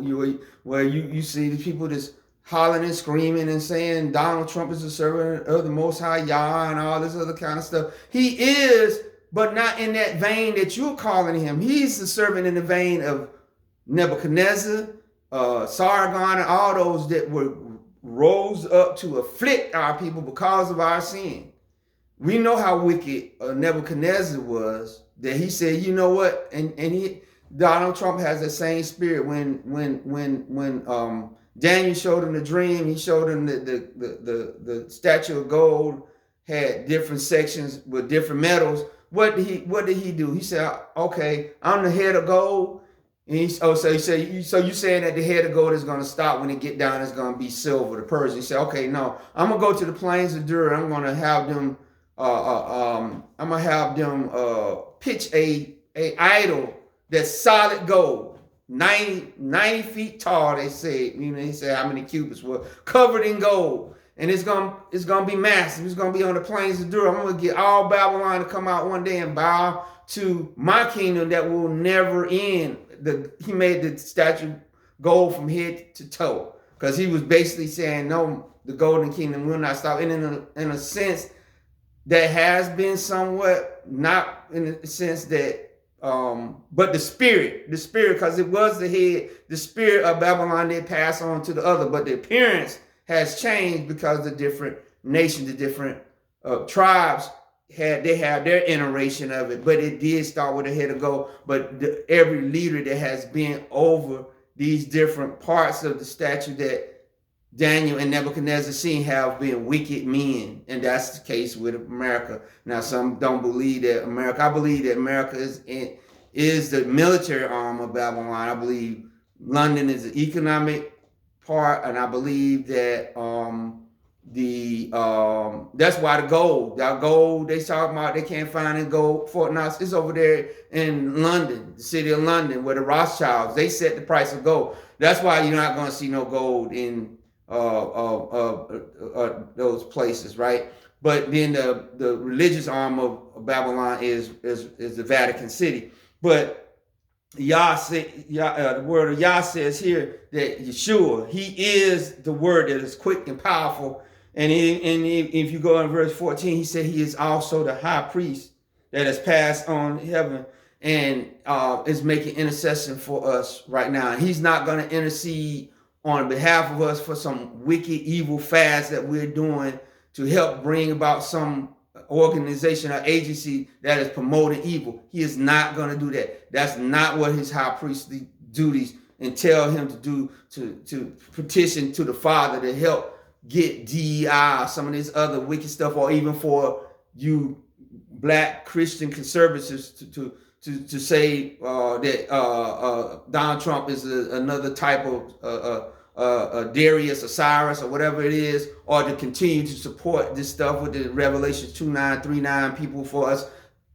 where you see the people that's hollering and screaming and saying Donald Trump is a servant of the Most High Yah and all this other kind of stuff. He is, but not in that vein that you're calling him. He's the servant in the vein of Nebuchadnezzar, Sargon, and all those that rose up to afflict our people because of our sin. We know how wicked Nebuchadnezzar was, that he said, you know what, and Donald Trump has that same spirit. When Daniel showed him the dream, he showed him the statue of gold had different sections with different metals. What did he do? He said, okay, I'm the head of gold. And so you saying that the head of gold is going to stop when it get down, it's going to be silver, the Persian. He said, okay, no, I'm going to go to the plains of Dur. I'm going to have them, pitch a idol that's solid gold, 90 feet tall. They said, he said how many cubits were covered in gold. And it's gonna be massive. It's gonna be on the plains of Dur. I'm gonna get all Babylon to come out one day and bow to my kingdom that will never end. He made the statue gold from head to toe, because he was basically saying, no, the golden kingdom will not stop. And in a sense, that has been somewhat, not in the sense that, but the spirit, because it was the head, the spirit of Babylon, they pass on to the other, but the appearance has changed because the different nations, the different tribes have their iteration of it. But it did start with a head of gold. But every leader that has been over these different parts of the statue that Daniel and Nebuchadnezzar seen have been wicked men. And that's the case with America. Now, some don't believe that America. I believe that America is the military arm of Babylon. I believe London is the economic part, and I believe that that's why the gold they talking about, they can't find in gold Fort Knox. It's over there in London, the city of London, where the Rothschilds, they set the price of gold. That's why you're not going to see no gold in those places, right? But then the religious arm of Babylon is the Vatican City. But the word of Yah says here that Yahshua, he is the word that is quick and powerful. And if you go in verse 14, he said he is also the high priest that has passed on heaven and is making intercession for us right now. And he's not going to intercede on behalf of us for some wicked, evil fast that we're doing to help bring about some organization or agency that is promoting evil. He is not going to do that. That's not what his high priestly duties entail him to do, to petition to the Father to help get DEI or some of this other wicked stuff, or even for you black Christian conservatives to say that Donald Trump is another type of Darius or Cyrus or whatever it is, or to continue to support this stuff with the Revelations 2939 people for us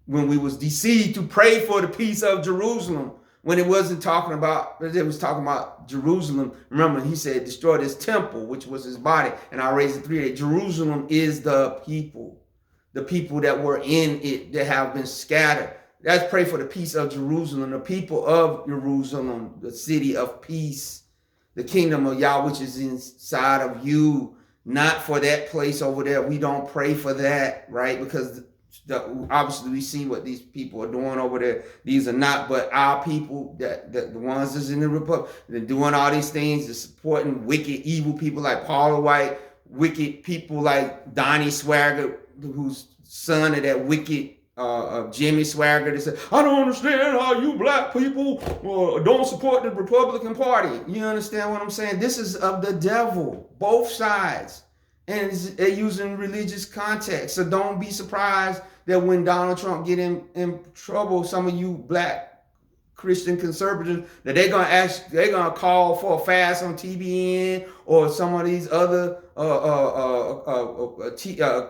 when we was deceived to pray for the peace of Jerusalem. When it wasn't talking about, it was talking about Jerusalem. Remember, he said, destroy this temple, which was his body, and I'll raise it 3 days. Jerusalem is the people that were in it that have been scattered. Let's pray for the peace of Jerusalem, the people of Jerusalem, the city of peace, the kingdom of Yah, which is inside of you, not for that place over there. We don't pray for that, right? Because obviously we see what these people are doing over there. These are not but our people, that the ones that's in the republic. They're doing all these things. They're supporting wicked, evil people like Paula White, wicked people like Donnie Swagger, who's son of that wicked Jimmy Swagger. That said, I don't understand how you black people don't support the Republican Party. You understand what I'm saying? This is of the devil, both sides. And they're using religious context. So don't be surprised that when Donald Trump get in trouble, some of you black Christian conservatives, that they're gonna call for a fast on TBN or some of these other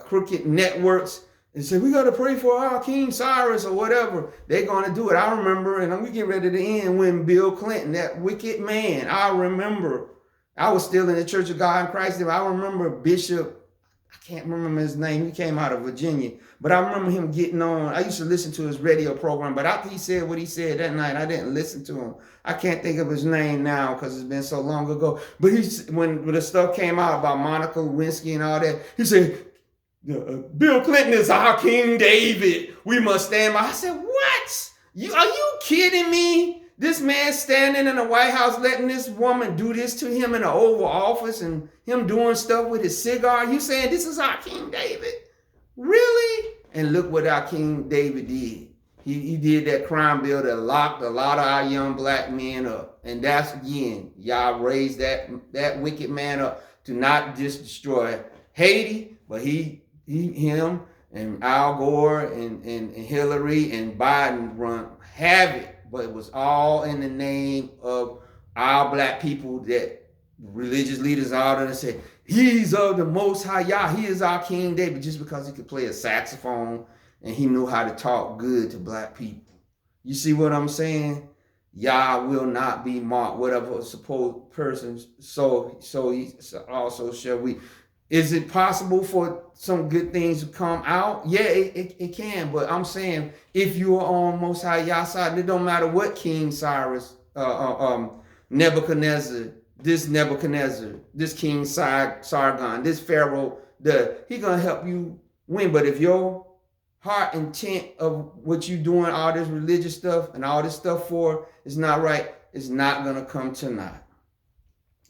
crooked networks and say, we gotta pray for our King Cyrus or whatever. They're gonna do it. I remember, and I'm gonna get ready to end, when Bill Clinton, that wicked man, I remember, I was still in the Church of God in Christ. I remember Bishop, I can't remember his name. He came out of Virginia. But I remember him getting on. I used to listen to his radio program. But after he said what he said that night, I didn't listen to him. I can't think of his name now because it's been so long ago. But when the stuff came out about Monica Lewinsky and all that, he said, Bill Clinton is our King David. We must stand by. I said, what? Are you kidding me? This man standing in the White House letting this woman do this to him in the Oval Office and him doing stuff with his cigar. You saying this is our King David? Really? And look what our King David did. He did that crime bill that locked a lot of our young black men up. And that's, again, y'all raised that wicked man up to not just destroy Haiti, but him and Al Gore and Hillary and Biden run havoc. But it was all in the name of our black people, that religious leaders out there said, he's of the Most High Yah. He is our King David, just because he could play a saxophone and he knew how to talk good to black people. You see what I'm saying? Yah will not be mocked. Whatever supposed person, so also shall we. Is it possible for some good things to come out? Yeah, it can. But I'm saying, if you are on Most High Yah's side, it don't matter what King Cyrus, Nebuchadnezzar, this King Sargon, this Pharaoh, he gonna help you win. But if your heart intent of what you doing, all this religious stuff and all this stuff for, is not right, it's not gonna come to naught.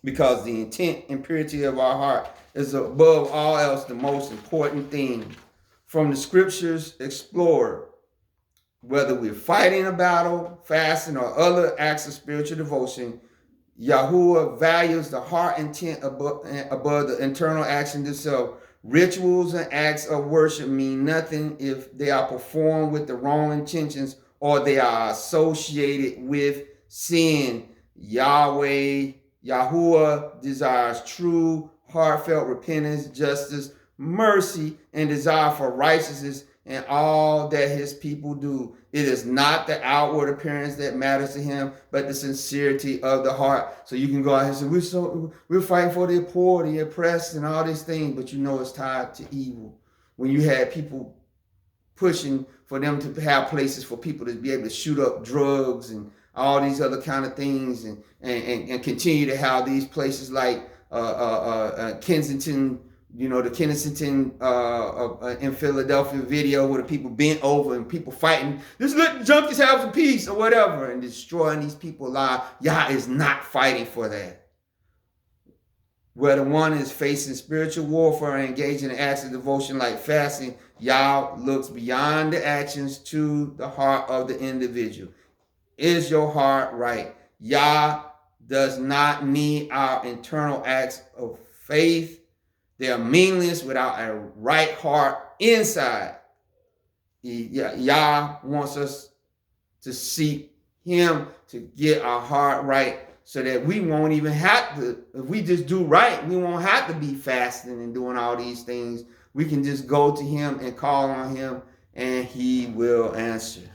Because the intent and purity of our heart is above all else the most important thing. From the scriptures explored, whether we're fighting a battle, fasting, or other acts of spiritual devotion, Yahuwah values the heart intent above the internal action itself. Rituals and acts of worship mean nothing if they are performed with the wrong intentions or they are associated with sin. Yahuwah desires true, heartfelt repentance, justice, mercy, and desire for righteousness in all that his people do. It is not the outward appearance that matters to him, but the sincerity of the heart. So you can go out and say, we're fighting for the poor, the oppressed, and all these things, but you know it's tied to evil. When you had people pushing for them to have places for people to be able to shoot up drugs and all these other kind of things, and continue to have these places like Kensington, the Kensington in Philadelphia video where the people bent over and people fighting. Just let the junkies have some peace or whatever, and destroying these people's lives. Yah is not fighting for that. Whether one is facing spiritual warfare and engaging in acts of devotion like fasting, Yah looks beyond the actions to the heart of the individual. Is your heart right? Yah does not need our internal acts of faith. They are meaningless without a right heart inside. Yah wants us to seek him, to get our heart right, so that we won't even have to, if we just do right, we won't have to be fasting and doing all these things. We can just go to him and call on him, and he will answer.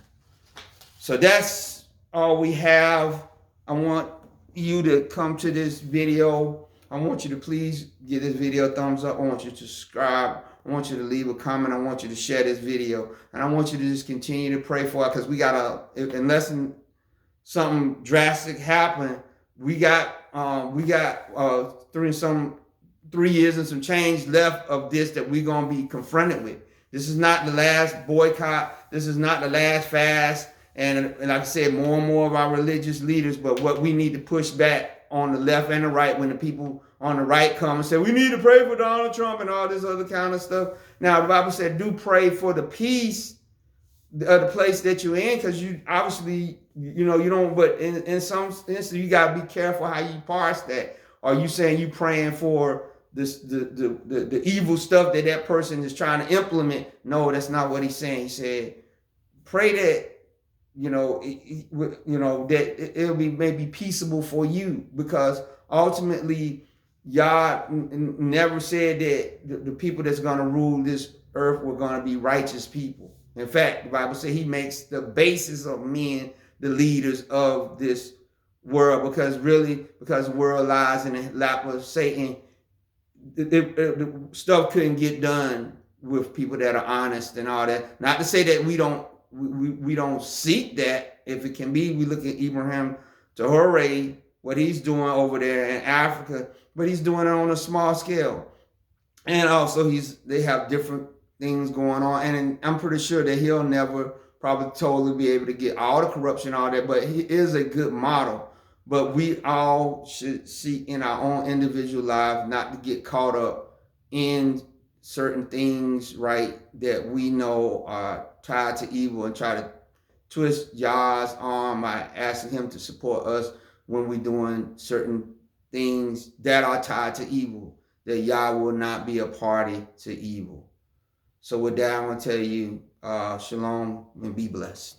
So that's all we have. I want you to come to this video. I want you to please give this video a thumbs up. I want you to subscribe. I want you to leave a comment. I want you to share this video. And I want you to just continue to pray for it, because we got to, unless something drastic happen, we got 3 years and some change left of this that we're going to be confronted with. This is not the last boycott. This is not the last fast. And like I said, more and more of our religious leaders, but what we need to push back on the left and the right, when the people on the right come and say, we need to pray for Donald Trump and all this other kind of stuff. Now, the Bible said, do pray for the peace of the place that you're in, because you obviously, you don't, but in some instances, you got to be careful how you parse that. Are you saying you praying for this, the evil stuff that person is trying to implement? No, that's not what he's saying. He said, pray that, that it'll be maybe peaceable for you, because ultimately, Yah never said that the people that's going to rule this earth were going to be righteous people. In fact, the Bible says he makes the basis of men the leaders of this world, because the world lies in the lap of Satan. The stuff couldn't get done with people that are honest and all that. Not to say that we don't seek that. If it can be, we look at Abraham Traore, what he's doing over there in Africa, but he's doing it on a small scale. And also they have different things going on. And I'm pretty sure that he'll never probably totally be able to get all the corruption, all that, but he is a good model. But we all should seek in our own individual lives not to get caught up in certain things, right, that we know are tied to evil, and try to twist Yah's arm by asking him to support us when we're doing certain things that are tied to evil, that Yah will not be a party to evil. So with that, I want to tell you, shalom and be blessed.